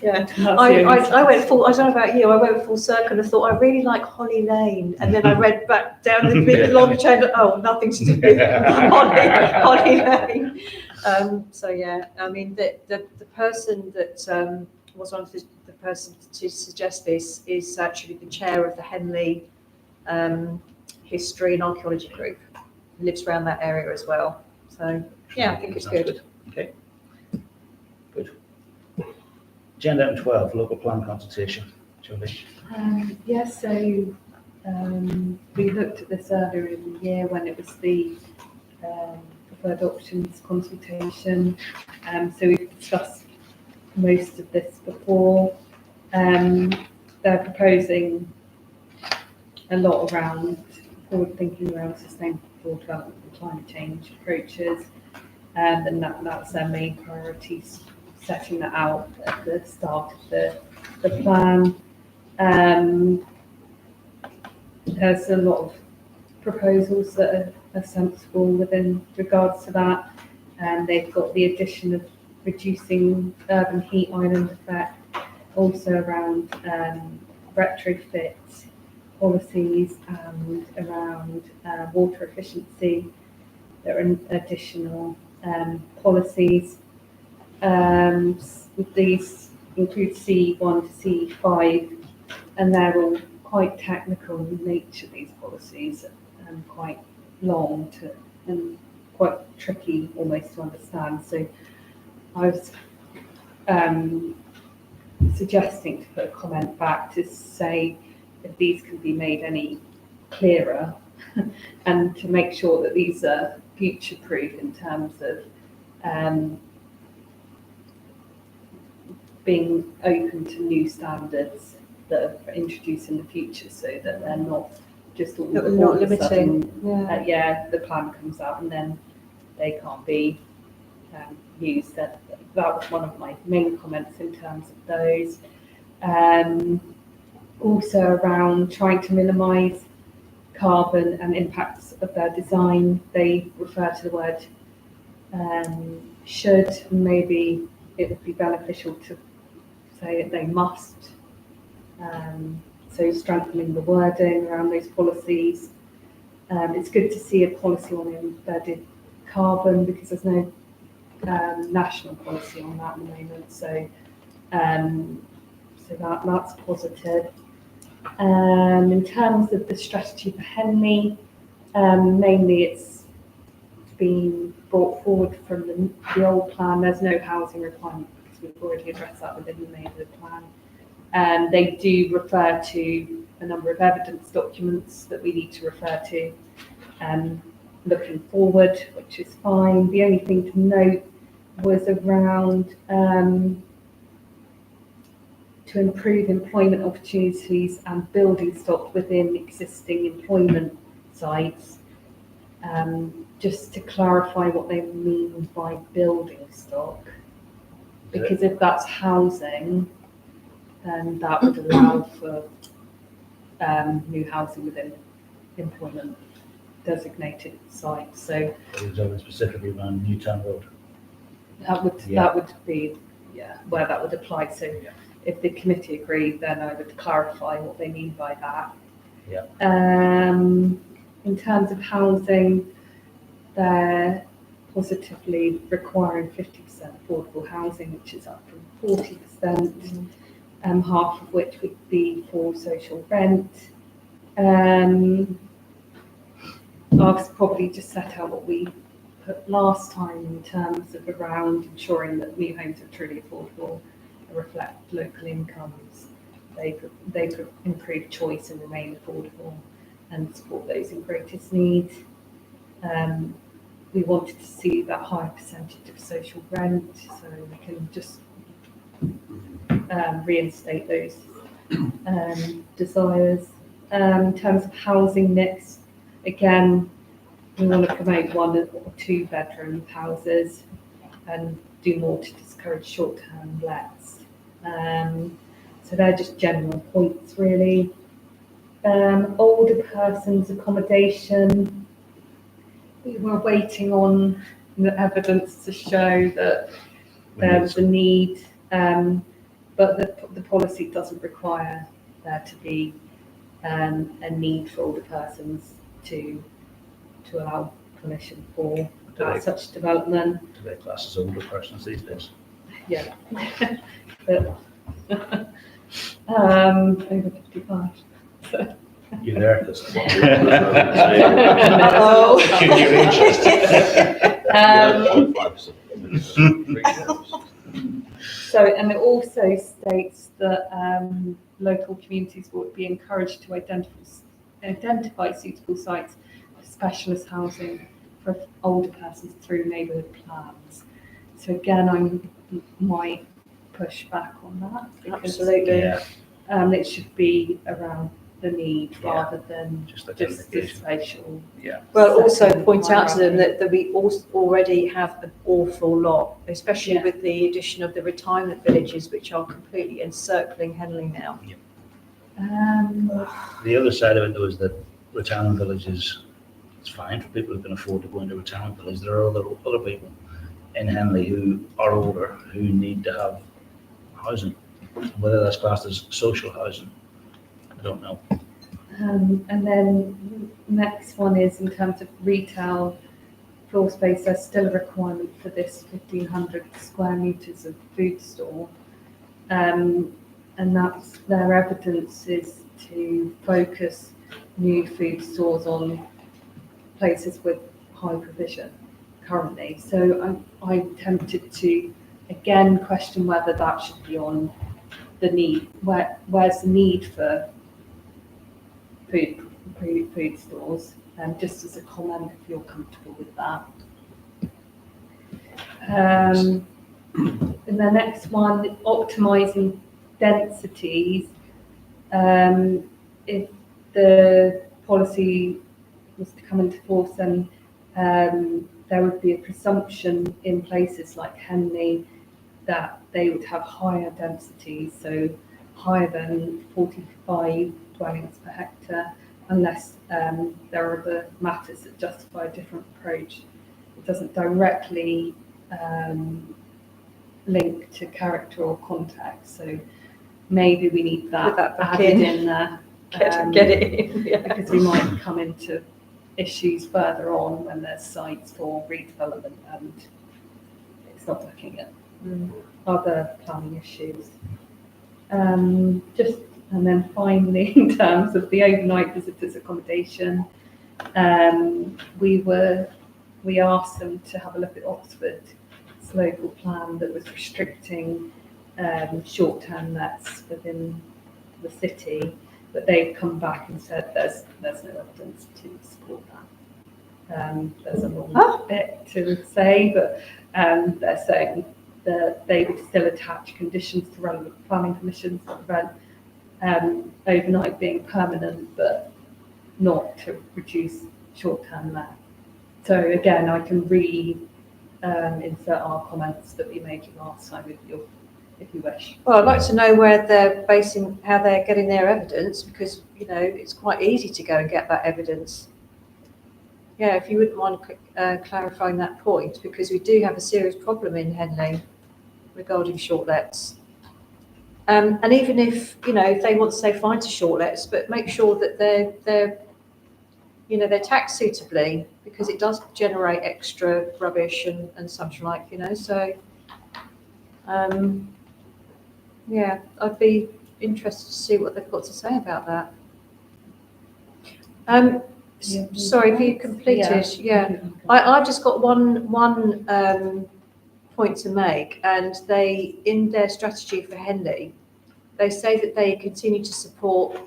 Yeah. That's the I only went full, I don't know about you, I went full circle and thought, I really like Holly Lane. And then I read back down the big long chain, oh, nothing to do with Holly Lane. So yeah, I mean, the person that was one of the person to suggest this is actually the chair of the Henley History and Archaeology Group. Lives around that area as well. So yeah, I think it's good. Okay. Good. Agenda item 12, local plan consultation. Julie. Yes, so we looked at this earlier in the year when it was the preferred options consultation. So we've discussed most of this before. They're proposing a lot around forward thinking around sustainable development and climate change approaches, and that's their main priorities, setting that out at the start of the plan. There's a lot of proposals that are sensible within regards to that, and they've got the addition of reducing urban heat island effect, also around retrofit policies and around water efficiency. There are additional policies. These include C1 to C5, and they're all quite technical in nature, these policies, and quite long and quite tricky almost to understand. So I was suggesting to put a comment back to say if these can be made any clearer and to make sure that these are future-proof in terms of being open to new standards that are introduced in the future, so that they're not just all Not of a limiting, sudden, yeah. the plan comes out and then they can't be used. That was one of my main comments in terms of those. Also around trying to minimise carbon and impacts of their design, they refer to the word should, and maybe it would be beneficial to say that they must. So strengthening the wording around those policies. It's good to see a policy on embedded carbon because there's no national policy on that at the moment. So that's positive. In terms of the strategy for Henley, mainly it's been brought forward from the old plan. There's no housing requirement because we've already addressed that within the main of the plan. They do refer to a number of evidence documents that we need to refer to looking forward, which is fine. The only thing to note was around to improve employment opportunities and building stock within existing employment sites. Just to clarify what they mean by building stock. Because if that's housing, then that would allow for new housing within employment designated sites. So It was only specifically around Newtown Road. that would be where that would apply. So Yeah. if the committee agreed, then I would clarify what they mean by that. Yeah. In terms of housing, they're positively requiring 50% affordable housing, which is up from 40%, half of which would be for social rent. I've probably just set out what we put last time in terms of around ensuring that new homes are truly affordable and reflect local incomes. They could improve choice and remain affordable and support those in greatest need. We wanted to see that higher percentage of social rent, so we can just reinstate those desires. In terms of housing mix, again, we want to promote 1 or 2 bedroom houses and do more to discourage short-term lets. So they're just general points, really. Older persons accommodation. We were waiting on the evidence to show that there was a need, but the policy doesn't require there to be a need for older persons to allow permission for such development. Do they class as older persons these days? Yeah. But, over 55. So. You there? Oh. You're interested. So, and it also states that local communities would be encouraged to identify suitable sites for specialist housing for older persons through neighbourhood plans. So again, I might push back on that. Because, Absolutely. Yeah. it should be around the need rather than Just like just the identification. spatial. Yeah. Well, also Second point out to them hierarchy. that we already have an awful lot, especially Yeah. with the addition of the retirement villages, which are completely encircling Henley now. The other side of it though is that retirement villages, it's fine for people who can afford to go into retirement village. There are other people in Henley who are older who need to have housing. Whether that's classed as social housing, I don't know. And then next one is in terms of retail floor space, there's still a requirement for this 1,500 square metres of food store. And that's their evidence is to focus new food stores on places with high provision currently. So I'm tempted to again question whether that should be on the need. Where's the need for food stores? Just as a comment, if you're comfortable with that. And the next one, optimising densities. If the policy was to come into force, then there would be a presumption in places like Henley that they would have higher densities, so higher than 45 dwellings per hectare, unless there are other matters that justify a different approach. It doesn't directly link to character or context, so maybe we need that, Put that back added in. in there. Get it in. Yeah. Because we might come into issues further on when there's sites for redevelopment and it's not looking at other planning issues. And then finally, in terms of the overnight visitors accommodation, we asked them to have a look at Oxford's local plan that was restricting short-term lets within the city, but they've come back and said there's no evidence to support that. There's a long bit to say, but they're saying that they would still attach conditions to relevant planning permissions to prevent overnight being permanent, but not to reduce short-term let. So again, I can insert our comments that we made last time if you wish. Well, I'd like to know where they're basing, how they're getting their evidence, because, you know, it's quite easy to go and get that evidence. Yeah, if you wouldn't mind clarifying that point, because we do have a serious problem in Henley regarding short lets. And even if, you know, if they want to say fine to short lets, but make sure that they're you know, they're taxed suitably, because it does generate extra rubbish and such like, you know, so, yeah, I'd be interested to see what they've got to say about that. Sorry, have you completed? Yeah. I've just got one point to make, and they, in their strategy for Henley, they say that they continue to support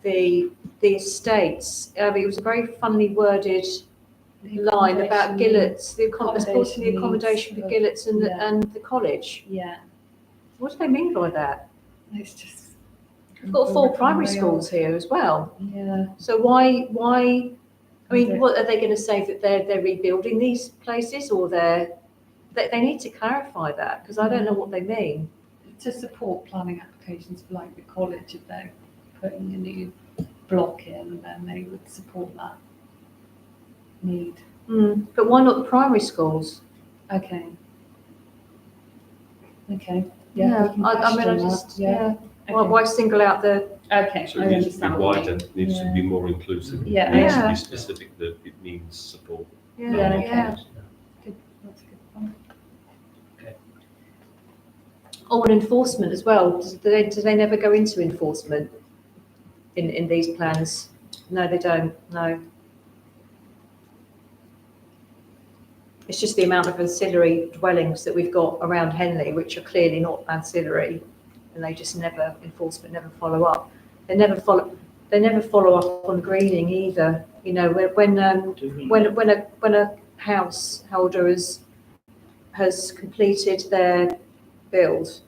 the estates. It was a very funnily worded line about Gillett's, the accommodation for Gillett's and the college. Yeah, What do they mean by that? it's just. We've got 4 primary schools here as well. Yeah. So why? I mean, what are they going to say, that they're rebuilding these places, or they need to clarify that, because I don't know what they mean. To support planning applications for like the college, if they're putting a new block in, then they would support that need. But why not the primary schools? Okay. Okay. Yeah, we can I mean, I question just, that. yeah. Okay. Why single out the, Okay, So I it needs to be understand. what you wider, mean. needs to be more inclusive. Yeah. It needs to Yeah. be specific that it means support. yeah, Yeah, okay. yeah. Good, that's a good point. Oh, and enforcement as well. Do they never go into enforcement in these plans? No, they don't, no. It's just the amount of ancillary dwellings that we've got around Henley, which are clearly not ancillary, and they just never, enforcement never follow up. They never follow up on greening either. You know, when a householder has completed their build,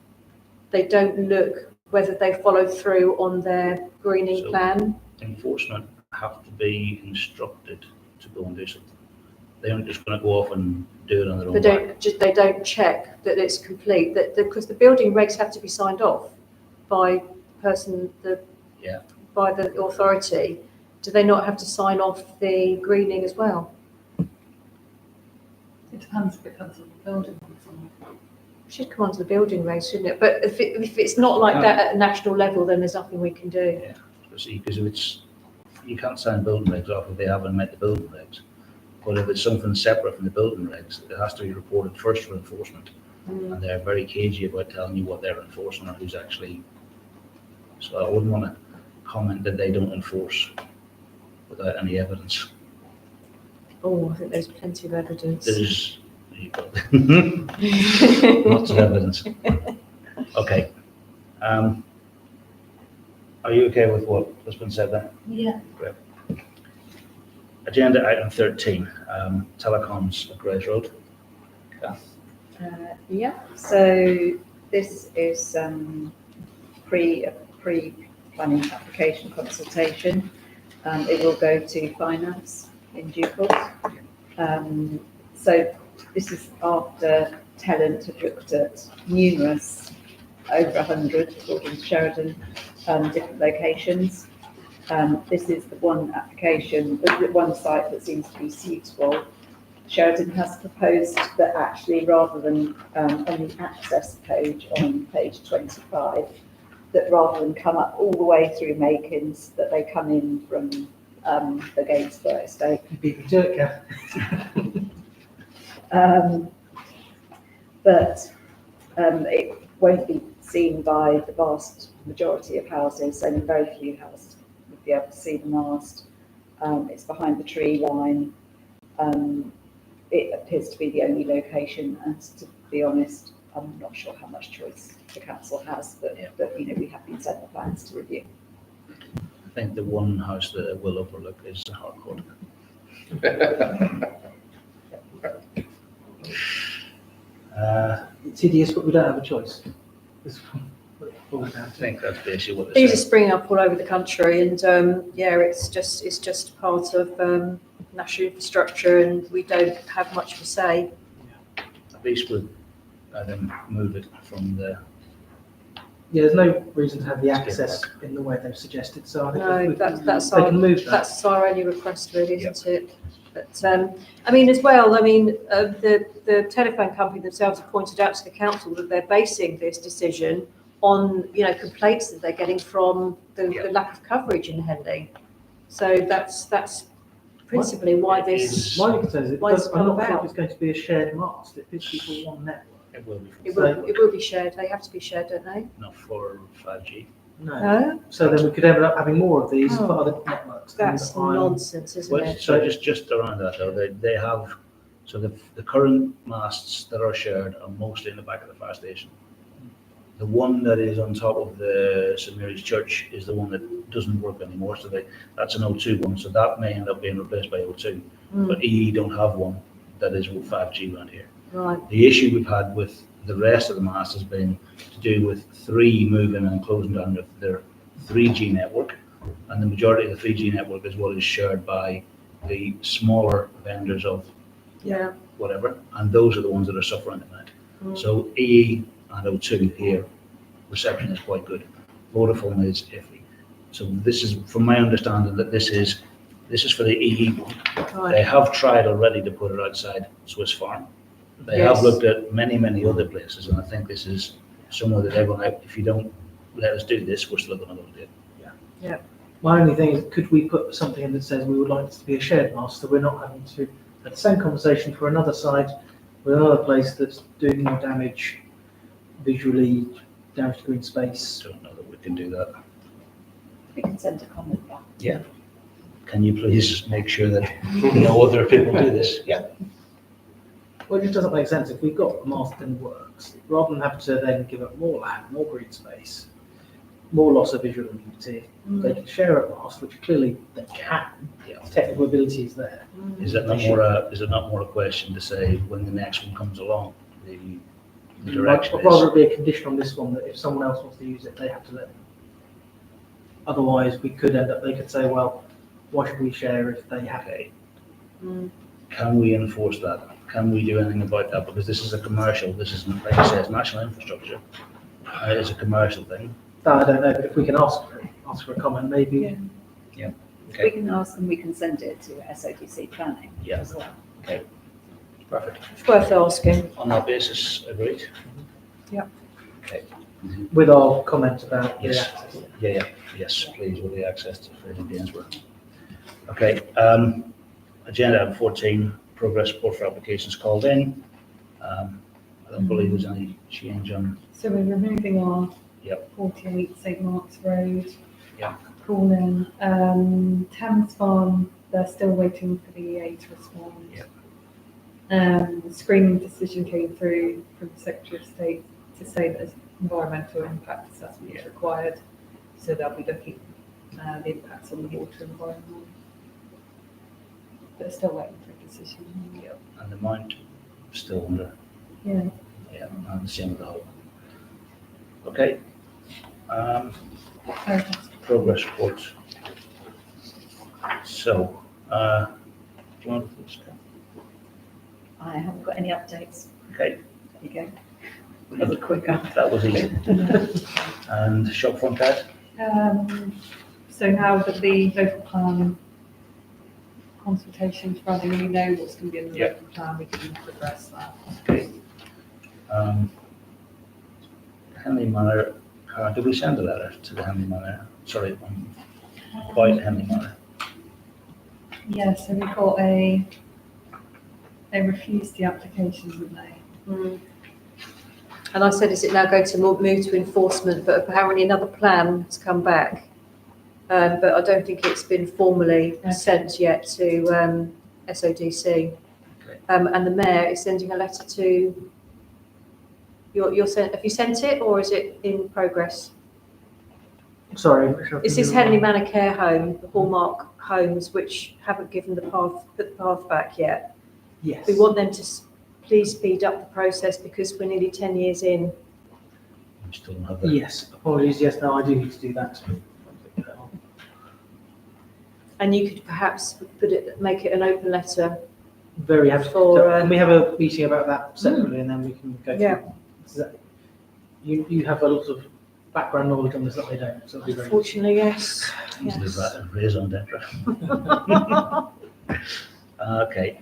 they don't look whether they follow through on their greening So- plan. Enforcement have to be instructed to go and do something. They aren't just going to go off and do it on their own. They don't check that it's complete, because the building regs have to be signed off by by the authority. Do they not have to sign off the greening as well? It depends if it comes on the building. Should come onto the building regs, shouldn't it? But if it's not like that at a national level, then there's nothing we can do. Yeah, see, because if it's, you can't sign building regs off if they haven't met the building regs. But if it's something separate from the building regs, it has to be reported first for enforcement. And they're very cagey about telling you what they're enforcing or who's actually. So I wouldn't want to comment that they don't enforce without any evidence. Oh, I think there's plenty of evidence. There's lots of evidence. Okay. Are you okay with what has been said there? Yeah. Great. Agenda item 13, telecoms at Grays Road. Yeah, so this is pre-planning application consultation. It will go to finance in due course. So this is after Telent had looked at numerous, over 100, according to Sheridan, different locations. This is the one application, the one site that seems to be suitable. Sheridan has proposed that actually, rather than on the access page on page 25, that rather than come up all the way through Makins, that they come in from the Gainsborough estate. You beat me to it, Kath. But it won't be seen by the vast majority of houses, only very few houses would be able to see the mast. It's behind the tree line. It appears to be the only location, and to be honest, I'm not sure how much choice the council has, but you know, we have been sent the plans to review. I think the one house that it will overlook is Harcourt. It's hideous, but we don't have a choice. I think that's basically what These it are says. springing up all over the country, and it's just part of national infrastructure, and we don't have much to say. at least with, then move it from the, Yeah, there's no reason to have the access in the way they've suggested, so I think if No, we that's they our, can move that. that's our only request really, isn't it? But, I mean, as well, I mean, the telephone company themselves have pointed out to the council that they're basing this decision on, you know, complaints that they're getting from the lack of coverage in Henley. So that's principally why this, My only concern is Why it's I'm not come sure about. if it's going to be a shared mast, it fits people on network. it will be, it will be shared, they have to be shared, don't they? not for 5G. No. No, So then we could end up having more of these Oh. for other networks. and that's I'm- nonsense, isn't Well, it? so just around that though, they have, so the current masts that are shared are mostly in the back of the fire station. The one that is on top of the St Mary's Church is the one that doesn't work anymore, so that's an O2 one, so that may end up being replaced by O2. But EE don't have one that is with 5G around here. Right, The issue we've had with the rest of the masts has been to do with Three moving and closing down their 3G network. And the majority of the 3G network is what is shared by the smaller vendors of yeah. whatever, and those are the ones that are suffering at the minute. So EE and O2 here, reception is quite good. Vodafone is iffy. So this is, from my understanding, that this is for the EE one. They Right, have tried already to put it outside Swiss Farm. They Yes. have looked at many other places, and I think this is somewhere that they're going to, if you don't let us do this, we're still going to go and do it. My only thing is, could we put something in that says we would like this to be a shared mast, so we're not having to have the same conversation for another site with another place that's doing more damage visually, damage to green space. Don't know that we can do that. We can send a comment back. Can you please make sure that no other people do this? Yeah. Well, it just doesn't make sense. If we've got a mast that works, rather than have to then give up more land, more green space, more loss of visual immunity, they can share a mast, which clearly they can. Yeah. Technical ability is there. Is it not more a question to say when the next one comes along, the direction I'd rather is? it be a condition on this one that if someone else wants to use it, they have to let them. Otherwise, we could end up, they could say, well, why should we share if they have it? Okay. Can we enforce that? Can we do anything about that? Because this is a commercial, this isn't, like I said, it's national infrastructure. It's a commercial thing. I don't know, but if we can ask for a comment, maybe. We Okay, can ask and we can send it to SODC planning Yeah. as well. perfect. it's worth asking. On that basis, agreed? Yep. Okay, With our comment about the Yes. access. yes, please, with the access to Freedom Gainsborough. Okay, agenda item 14, progress report for applications called in. I don't believe there's any change on, So we're removing our Yep. 48 St Mark's Road. Yeah. Calling, Thames Farm, they're still waiting for the EA to respond. Yep. Screening decision came through from the Secretary of State to say that environmental impact assessment is required. So they'll be looking at the impacts on the water environment. But still waiting for a decision. and the amount still under, Yeah. and the same with the whole. Okay. Progress report. So, do you want to discuss? I haven't got any updates. Okay, There you go. That was quicker. that was easy. And shop front card? So now that the local plan consultation's running, we know what's going to be in the Yeah. local plan, we can progress that. Okay. Henley Manor, did we send a letter to the Henley Manor? Sorry, about Henley Manor. Yeah, so we got they refused the application, didn't they? And I said, is it now going to move to enforcement? But apparently another plan has come back. But I don't think it's been formally Okay. sent yet to SODC. Okay. And the mayor is sending a letter to, have you sent it or is it in progress? Sorry. Is this Henley Manor Care Home, the Hallmark homes, which haven't given put the path back yet? Yes. We want them to please speed up the process because we're nearly 10 years in. We still don't have that. Yes, apologies, yes, no, I do need to do that. And you could perhaps make it an open letter Very happy. For, So can we have a meeting about that separately and then we can go through? Yeah. Is that- You have a lot of background knowledge on this that I don't, so it'll be very. Unfortunately, yes. Leave Yes. that as raison d'etre. Okay,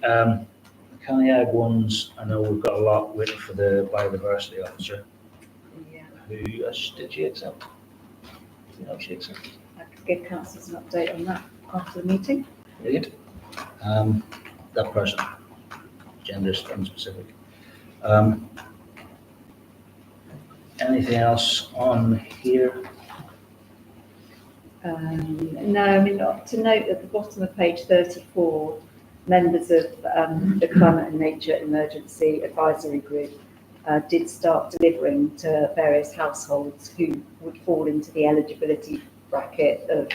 County Ag ones, I know we've got a lot waiting for the biodiversity officer, Yeah, who, did she accept? Do you know if she accepted? I could give councillors an update on that after the meeting. Brilliant. That person, gender is unspecific. Anything else on here? No, I mean, to note at the bottom of page 34, members of the Climate and Nature Emergency Advisory Group did start delivering to various households who would fall into the eligibility bracket of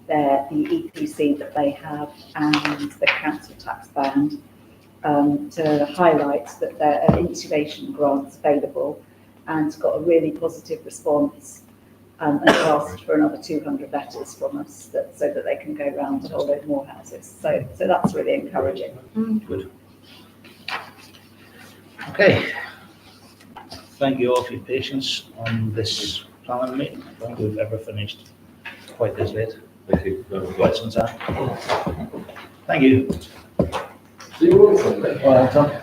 the EPC that they have and the council tax band, to highlight that there are insulation grants available, and got a really positive response, and asked for another 200 letters from us so that they can go round to a whole load more houses. So that's really encouraging. Good. Okay. Thank you all for your patience on this planning meeting. I don't think we've ever finished quite this late. Thank you. No, Quite some time. Thank you. See you all Sunday. Well done.